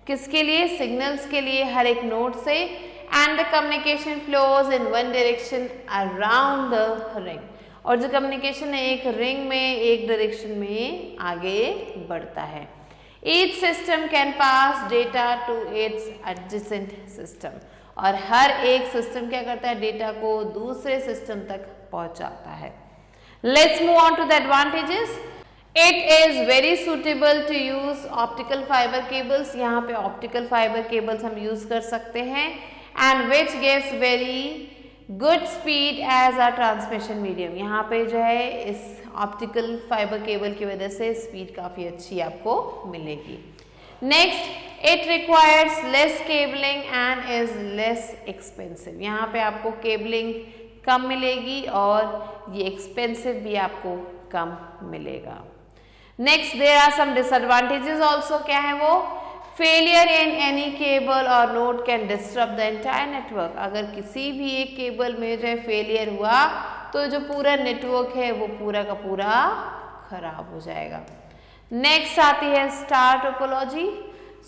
किसके लिए, सिग्नल्स के लिए हर एक नोड से। And the communication flows in one direction around the ring. और जो कम्युनिकेशन है एक रिंग में एक डायरेक्शन में आगे बढ़ता है। Each system can pass data to its adjacent system. और हर एक सिस्टम क्या करता है, डेटा को दूसरे सिस्टम तक पहुंचाता है। Let's move on to the advantages. It is very suitable to use optical fiber cables. यहाँ पे optical fiber cables हम use कर सकते हैं and which gives very good speed as a transmission medium. यहाँ पे जो है इस optical fiber cable की वजह से speed काफ़ी अच्छी आपको मिलेगी. Next, it requires less cabling and is less expensive. यहाँ पे आपको cabling कम मिलेगी और ये expensive भी आपको कम मिलेगा. Next, there are some disadvantages also. क्या है वो? Failure in any cable or node can disrupt the entire network. अगर किसी भी एक केबल में जो है फेलियर हुआ तो जो पूरा नेटवर्क है वो पूरा का पूरा खराब हो जाएगा. नेक्स्ट आती है स्टार टोपोलॉजी.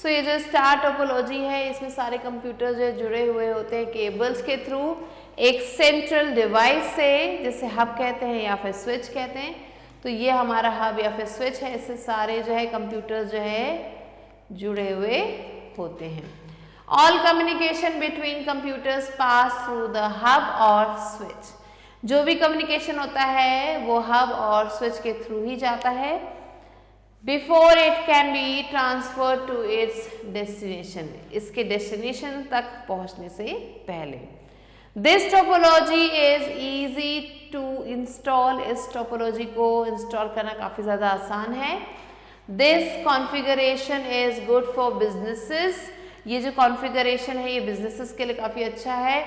सो ये जो स्टार टोपोलॉजी है इसमें सारे कंप्यूटर जो जुड़े हुए होते हैं केबल्स के थ्रू एक सेंट्रल डिवाइस से, जिसे हब कहते हैं या फिर स्विच कहते हैं. तो ये हमारा हब या फिर स्विच है, इससे सारे जो है कंप्यूटर जो है जुड़े हुए होते हैं. All communication between computers pass through the hub और स्विच. जो भी कम्युनिकेशन होता है वो हब और स्विच के थ्रू ही जाता है before it can be transfer to its destination. इसके डेस्टिनेशन तक पहुंचने से पहले. This topology is easy to install. इस टोपोलॉजी को इंस्टॉल करना काफ़ी ज़्यादा आसान है. This configuration is good for businesses. ये जो कॉन्फ़िगरेशन है ये बिजनेसेस के लिए काफ़ी अच्छा है.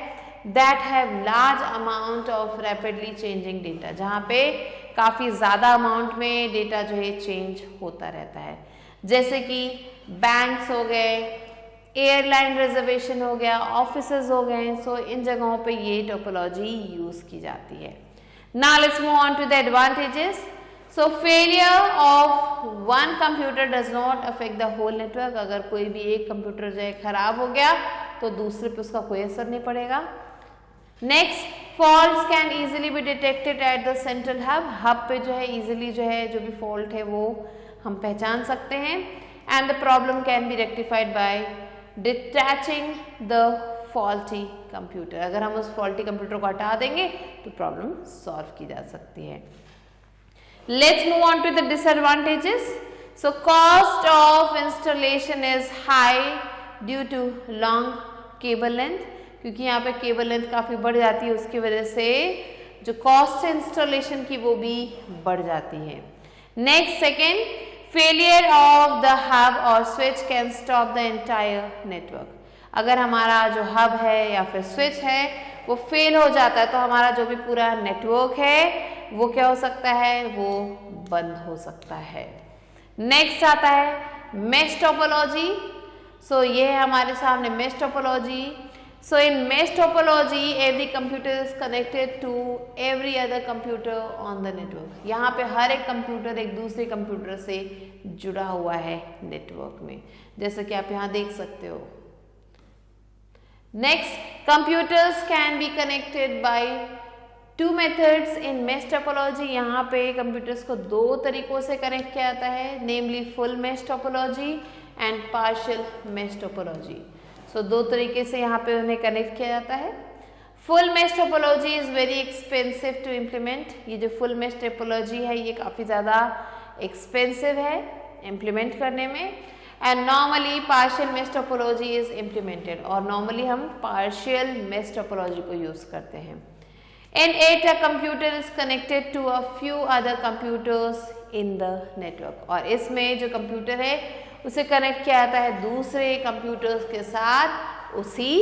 That have large amount of rapidly changing data. जहाँ पे काफ़ी ज़्यादा अमाउंट में डेटा जो है चेंज होता रहता है, जैसे कि बैंक्स हो गए, एयरलाइन रिजर्वेशन हो गया, ऑफिसेज हो गए. सो इन जगहों पे ये टोपोलॉजी यूज़ की जाती है. Now let's move on to the advantages. So failure of one computer does not affect the whole network. अगर कोई भी एक कंप्यूटर जो है खराब हो गया तो दूसरे पे उसका कोई असर नहीं पड़ेगा. Next, faults can easily be detected at the central hub. Hub पे जो है इजीली जो है जो भी फॉल्ट है वो हम पहचान सकते हैं. And the problem can be rectified by detaching the faulty computer. अगर हम उस फॉल्टी कंप्यूटर को हटा देंगे तो प्रॉब्लम सॉल्व की जा सकती है. Let's move on to the disadvantages. So cost of installation is high due to long cable length. क्योंकि यहाँ पे केबल लेंथ काफ़ी बढ़ जाती है, उसकी वजह से जो कॉस्ट है इंस्टॉलेशन की वो भी बढ़ जाती है. Next, second, failure of the hub और switch can stop the entire network. अगर हमारा जो हब है या फिर स्विच है वो फेल हो जाता है तो हमारा जो भी पूरा नेटवर्क है वो क्या हो सकता है, वो बंद हो सकता है. नेक्स्ट आता है मेश टोपोलॉजी. सो ये है हमारे सामने mesh topology. So in mesh topology every computer is connected to every other computer on the network. यहाँ पे हर एक कंप्यूटर एक दूसरे कंप्यूटर से जुड़ा हुआ है नेटवर्क में, जैसे कि आप यहाँ देख सकते हो. Next, computers can be connected by two methods in mesh topology. यहाँ पे कंप्यूटर्स को दो तरीकों से कनेक्ट किया जाता है, namely full mesh topology and partial mesh topology. So दो तरीके से यहाँ पे उन्हें कनेक्ट किया जाता है. Full mesh topology is very expensive to implement. ये जो फुल मेश टोपोलॉजी है ये काफ़ी ज़्यादा एक्सपेंसिव है इम्प्लीमेंट करने में. And normally partial mesh topology is implemented. और नॉर्मली हम पार्शियल मेश टोपोलॉजी को यूज़ करते हैं. In it, a computer is connected to a few other computers in the network. और इसमें जो कंप्यूटर है उसे कनेक्ट किया जाता है दूसरे कंप्यूटर्स के साथ उसी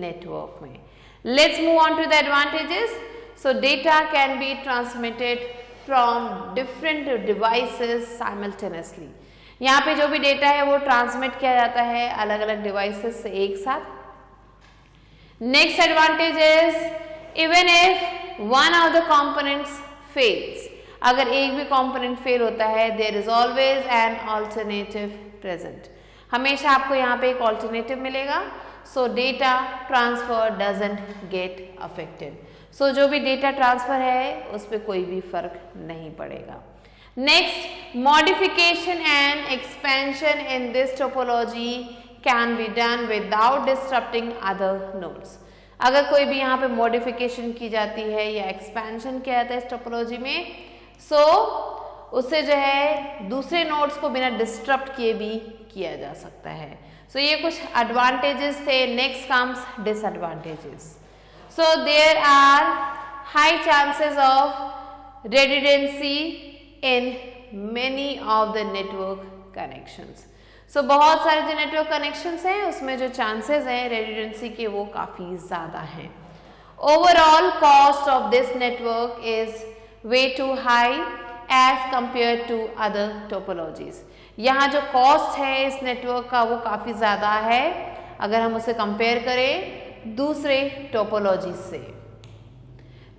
नेटवर्क में. Let's move on to the advantages. So data can be transmitted from different devices simultaneously. यहाँ पे जो भी डेटा है वो ट्रांसमिट किया जाता है अलग अलग डिवाइसेस से एक साथ. Next advantage is even if one of the components fails. अगर एक भी कंपोनेंट फेल होता है there is always an alternative present. हमेशा आपको यहाँ पे एक ऑल्टरनेटिव मिलेगा. So data transfer doesn't get affected. So जो भी डेटा ट्रांसफर है उस पर कोई भी फर्क नहीं पड़ेगा. Next, modification and expansion in this topology can be done without disturbing other nodes. अगर कोई भी यहाँ पे मॉडिफिकेशन की जाती है या एक्सपेंशन किया जाता है इस टोपोलॉजी में, सो उसे जो है दूसरे नोड्स को बिना डिस्टर्ब किए भी किया जा सकता है। सो ये कुछ एडवांटेजेस थे। Next comes disadvantages. So there are high chances of redundancy in many of the network connections. So बहुत सारे जो नेटवर्क कनेक्शंस हैं उसमें जो चांसेस हैं रेडिडेंसी के वो काफ़ी ज़्यादा हैं। Overall cost of this network is way too high as compare to other topologies. यहाँ जो कॉस्ट है इस नेटवर्क का वो काफ़ी ज़्यादा है अगर हम उसे कंपेयर करें दूसरे टोपोलॉजी से।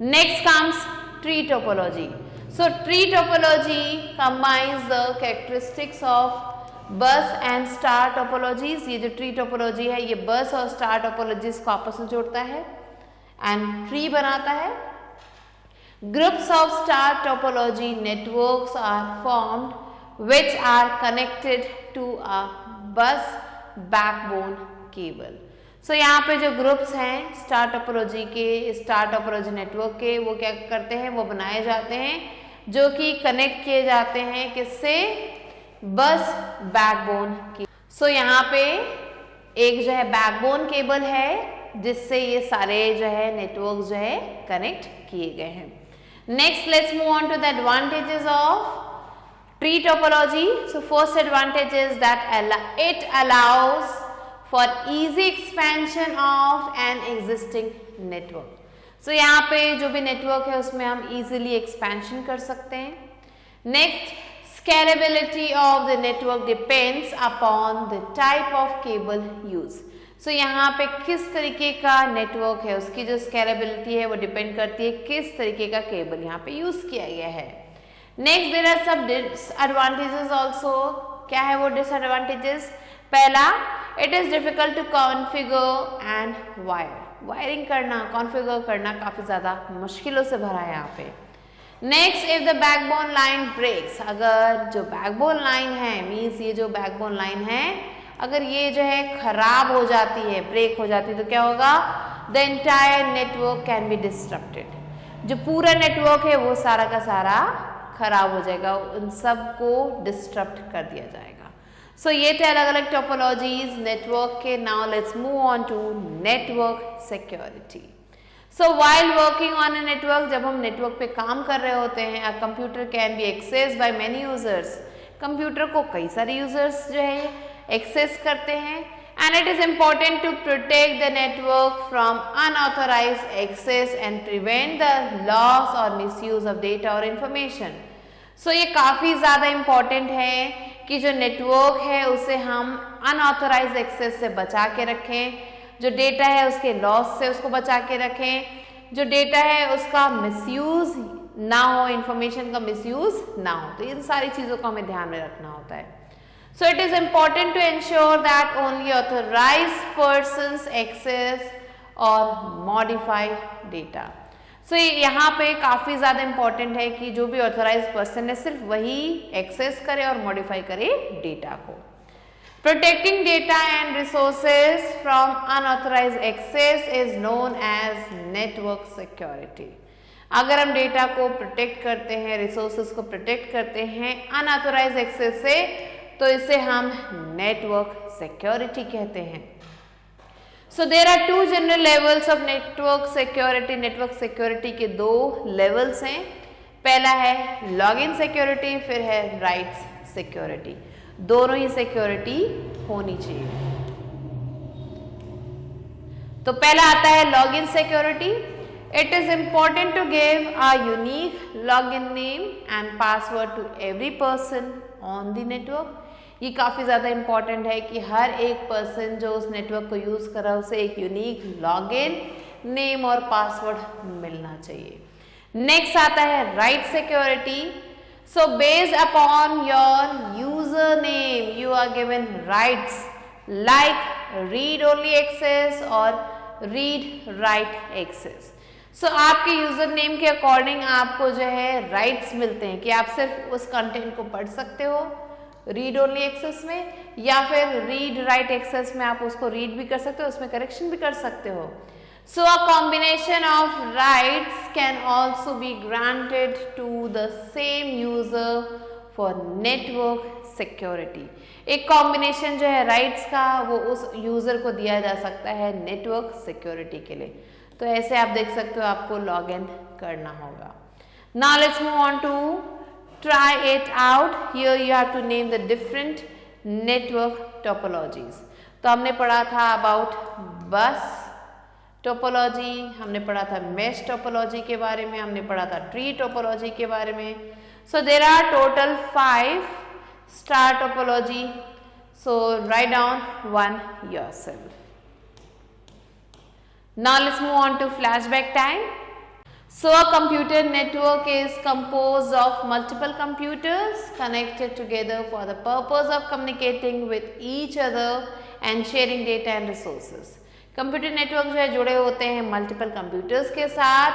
Next comes tree topology. So tree topology combines the characteristics of बस एंड स्टार टोपोलॉजीज। ये जो ट्री टोपोलॉजी है ये बस और स्टार टोपोलॉजीज को आपस में जोड़ता है एंड ट्री बनाता है। Groups of star topology networks are formed which are connected to a bus backbone cable. So यहाँ पे जो ग्रुप्स हैं स्टार टोपोलॉजी के, स्टार टोपोलॉजी नेटवर्क के, वो क्या करते हैं, वो बनाए जाते हैं जो कि कनेक्ट किए जाते हैं किससे, बस बैकबोन की। सो यहाँ पे एक जो है बैकबोन केबल है जिससे ये सारे जो है नेटवर्क जो है कनेक्ट किए गए हैं। Next let's move on to the advantages of tree topology. So first advantage is that it allows for easy expansion of an existing network. So यहाँ पे जो भी नेटवर्क है उसमें हम easily expansion कर सकते हैं। Next, scalability of the network depends upon the type of cable used. So यहाँ पे किस तरीके का नेटवर्क है उसकी जो scalability है वो डिपेंड करती है किस तरीके का केबल यहाँ पे यूज किया गया है। Next there are some disadvantages also. क्या है वो डिसएडवांटेजेस? पहला, it is difficult to configure and wiring करना, कॉन्फ़िगर करना काफ़ी ज़्यादा मुश्किलों से भरा है यहाँ पे। Next, if the backbone line breaks, अगर जो बैकबोन लाइन है मीन्स ये जो बैकबोन लाइन है अगर ये जो है खराब हो जाती है, ब्रेक हो जाती है तो क्या होगा, the entire network can be disturbed. जो पूरा नेटवर्क है वो सारा का सारा खराब हो जाएगा, उन सब को डिस्टर्ब कर दिया जाएगा। सो ये थे अलग अलग टोपोलॉजीज नेटवर्क के। Now let's move on to network security. So while working on a network, जब हम नेटवर्क पे काम कर रहे होते हैं, a computer can be access by many users. Computer को कई सारे यूजर्स जो है एक्सेस करते हैं and it is important to protect the network from unauthorised access and prevent the loss और मिसयूज ऑफ डेटा और इंफॉर्मेशन। सो ये काफ़ी ज़्यादा इम्पॉर्टेंट है कि जो नेटवर्क है उसे हम अनऑथराइज्ड एक्सेस से बचा के रखें, जो डेटा है उसके लॉस से उसको बचा के रखें, जो डेटा है उसका मिसयूज ना हो, इंफॉर्मेशन का मिसयूज ना हो। तो इन सारी चीज़ों को हमें ध्यान में रखना होता है। So it is important to ensure that only authorised persons access और मॉडिफाई डेटा। सो यहाँ पे काफ़ी ज़्यादा इम्पॉर्टेंट है कि जो भी ऑथराइज्ड पर्सन है सिर्फ वही एक्सेस करे और मॉडिफाई करे डेटा को। Protecting data and resources from unauthorised access is known as network security. अगर हम डेटा को प्रोटेक्ट करते हैं, रिसोर्सेज को प्रोटेक्ट करते हैं अनऑथराइज्ड एक्सेस से, तो इसे हम नेटवर्क सिक्योरिटी कहते हैं। So there are two general levels of network security. Network security के दो लेवल्स हैं। पहला है लॉगिन सिक्योरिटी, फिर है राइट्स सिक्योरिटी। दोनों ही सिक्योरिटी होनी चाहिए। तो पहला आता है login security. It is important to give a unique login name and password to every person on the network. ये काफ़ी ज़्यादा इम्पॉर्टेंट है कि हर एक पर्सन जो उस नेटवर्क को यूज़ कर रहा है उसे एक यूनिक लॉगिन नेम और पासवर्ड मिलना चाहिए। नेक्स्ट आता है right security. So based upon your user name you are given rights like read only access और रीड राइट एक्सेस। सो आपके यूजर नेम के अकॉर्डिंग आपको जो है राइट्स मिलते हैं कि आप सिर्फ उस कंटेंट को पढ़ सकते हो रीड ओनली एक्सेस में, या फिर रीड राइट एक्सेस में आप उसको रीड भी कर सकते हो, उसमें करेक्शन भी कर सकते हो। So a combination of rights can also be granted to the same user for network security. एक कॉम्बिनेशन जो है राइट्स का वो उस यूजर को दिया जा सकता है नेटवर्क सिक्योरिटी के लिए. तो ऐसे आप देख सकते हो आपको लॉग इन करना होगा. Now let's move on to try it out. Here you have to name the different network topologies. तो हमने पढ़ा था अबाउट बस टोपोलॉजी, हमने पढ़ा था मेश टोपोलॉजी के बारे में, हमने पढ़ा था ट्री टोपोलॉजी के बारे में. So there are total 5 star topology. So write down one yourself. Now let's move on to flashback time. So a computer network is composed of multiple computers connected together for the purpose of communicating with each other and sharing data and resources. Computer network जो है जुड़े होते हैं multiple computers के साथ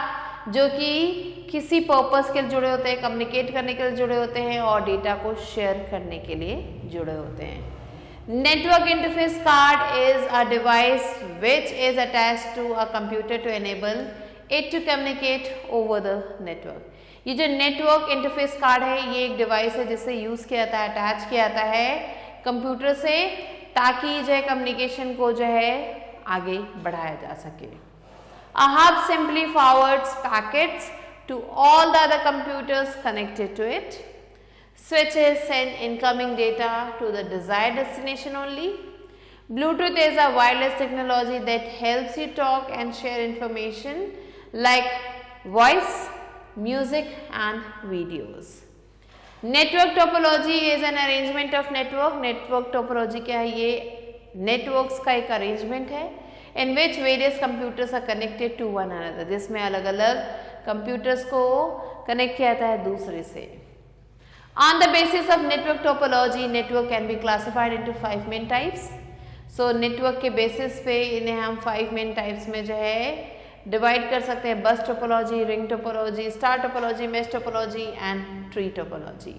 जो कि किसी पर्पस के लिए जुड़े होते हैं, कम्युनिकेट करने के लिए जुड़े होते हैं और डेटा को शेयर करने के लिए जुड़े होते हैं. Network interface card is a device which is attached to a computer to enable it to communicate over the network. ये जो नेटवर्क इंटरफेस कार्ड है ये एक डिवाइस है जिससे यूज किया जाता है, अटैच किया जाता है कंप्यूटर से ताकि जो है कम्युनिकेशन को जो है आगे बढ़ाया जा सके. A hub simply forwards packets to all the other computers connected to it. Switches send incoming data to the desired destination only. Bluetooth is a wireless technology that helps you talk and share information like voice, music and videos. Network topology is an arrangement of network. Network topology क्या है? ये networks का एक arrangement है in which various computers are connected to one another, जिसमें अलग अलग computers को कनेक्ट किया जाता है दूसरे से. On the basis of network topology network can be classified into 5 main types. So network के बेसिस पे इन्हें हम 5 मेन टाइप्स में जो है डिवाइड कर सकते हैं. बस topology, ring topology, star topology, mesh topology and tree topology.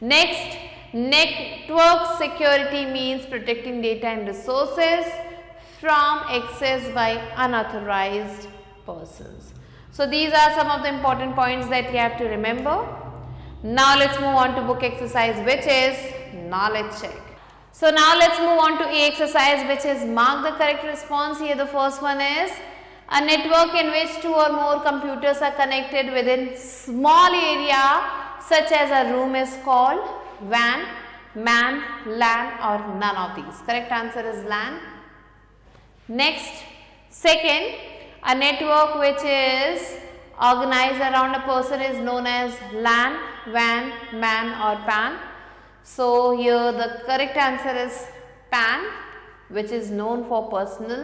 Next, network security means protecting data and resources from access by unauthorized persons. So these are some of the important points that you have to remember. Now let's move on to book exercise which is knowledge check. So now let's move on to A exercise which is mark the correct response. Here the first one is a network in which 2 or more computers are connected within small area such as a room is called WAN, MAN, LAN or none of these. Correct answer is LAN. Next, second, a network which is organized around a person is known as LAN, WAN, MAN or PAN. So here the correct answer is PAN, which is known for personal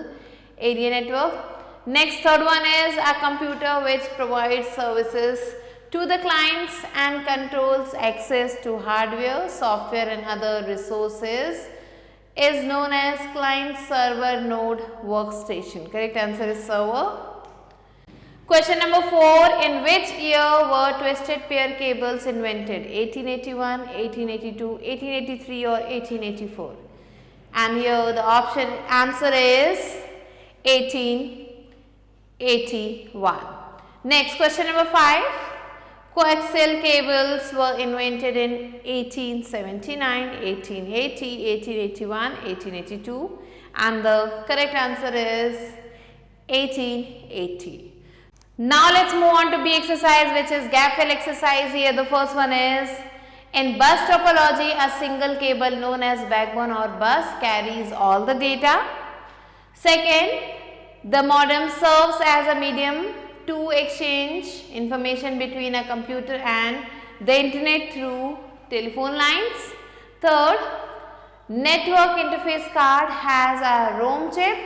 area network. Next, third one is a computer which provides services to the clients and controls access to hardware, software and other resources is known as client server node workstation. Correct answer is server. Question number 4, in which year were twisted pair cables invented? 1881, 1882, 1883 or 1884? And here the option answer is 1881. Next, question number 5. Coaxial cables were invented in 1879, 1880, 1881, 1882 and the correct answer is 1880. Now let's move on to B exercise which is gap fill exercise. Here the first one is in bus topology a single cable known as backbone or bus carries all the data. Second, the modem serves as a medium to exchange information between a computer and the internet through telephone lines. Third, network interface card has a ROM chip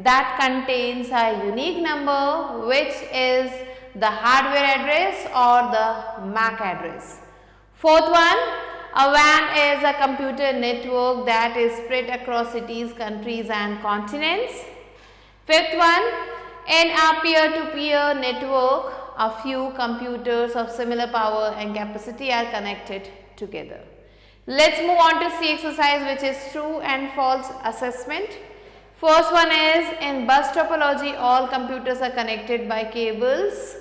that contains a unique number which is the hardware address or the MAC address. Fourth one, a WAN is a computer network that is spread across cities, countries and continents. Fifth one, in a peer-to-peer network, a few computers of similar power and capacity are connected together. Let's move on to C exercise which is true and false assessment. First one is, in bus topology, all computers are connected by cables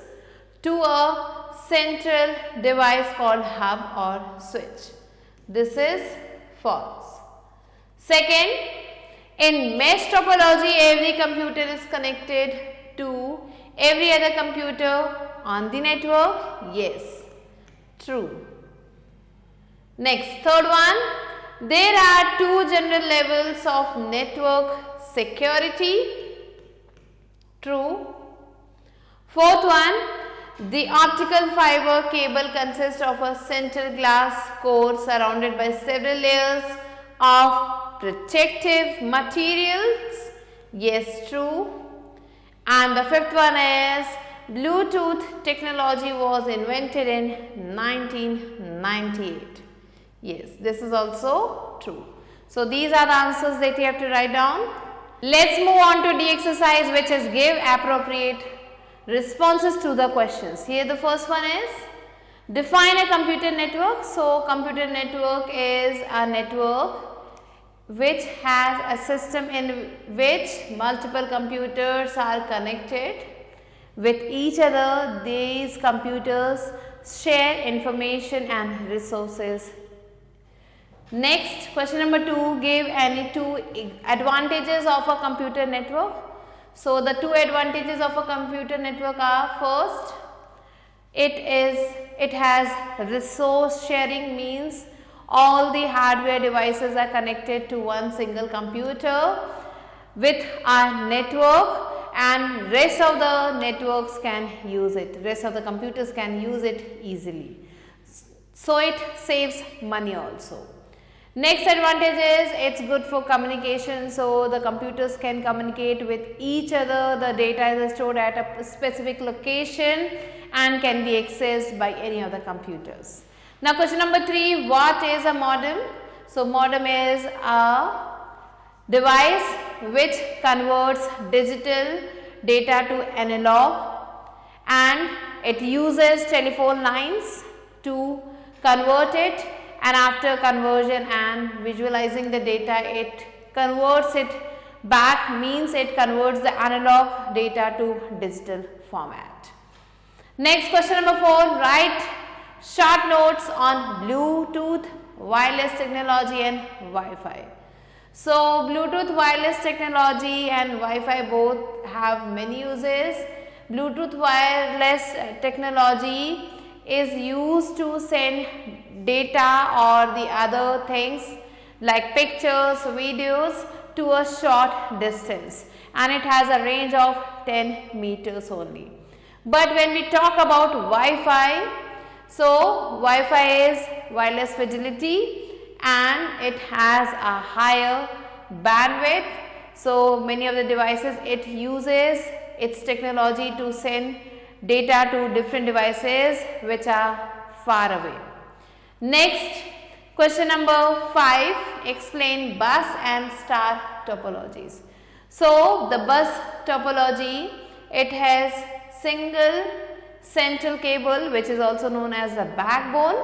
to a central device called hub or switch. This is false. Second, in mesh topology, every computer is connected to every other computer on the network. Yes, true. Next, third one, there are two general levels of network security. True. Fourth one, the optical fiber cable consists of a central glass core surrounded by several layers of protective materials. Yes, true. And the fifth one is, Bluetooth technology was invented in 1998. Yes, this is also true. So these are the answers that you have to write down. Let's move on to the exercise, which is give appropriate responses to the questions. Here the first one is, define a computer network. So computer network is a network which has a system in which multiple computers are connected with each other. These computers share information and resources. Next, question number 2, give any two advantages of a computer network. So the two advantages of a computer network are, first, it has resource sharing, means all the hardware devices are connected to one single computer with a network, and rest of the networks can use it, rest of the computers can use it easily. So it saves money also. Next advantage is, it's good for communication. So the computers can communicate with each other. The data is stored at a specific location and can be accessed by any of the computers. Now question number 3, what is a modem? So modem is a device which converts digital data to analog, and it uses telephone lines to convert it, and after conversion and visualizing the data, it converts it back, means it converts the analog data to digital format. Next question number 4, write short notes on Bluetooth, wireless technology and Wi-Fi. So Bluetooth wireless technology and Wi-Fi both have many uses. Bluetooth wireless technology is used to send data or the other things like pictures, videos to a short distance, and it has a range of 10 meters only. But when we talk about Wi-Fi, so Wi-Fi is wireless fidelity and it has a higher bandwidth. So many of the devices, it uses its technology to send data to different devices which are far away. Next, question number 5, explain bus and star topologies. So the bus topology, it has single central cable which is also known as the backbone,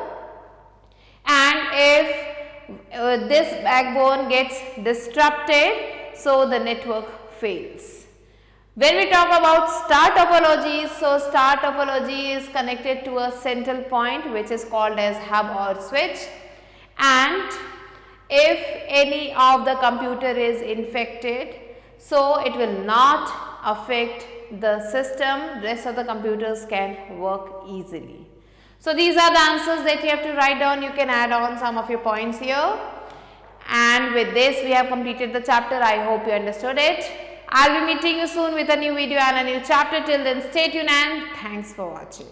and if this backbone gets disrupted, so the network fails. When we talk about star topology, so star topology is connected to a central point which is called as hub or switch, and if any of the computer is infected, so it will not affect the system, rest of the computers can work easily. So these are the answers that you have to write down. You can add on some of your points here, and with this we have completed the chapter. I hope you understood it. I'll be meeting you soon with a new video and a new chapter. Till then, stay tuned and thanks for watching.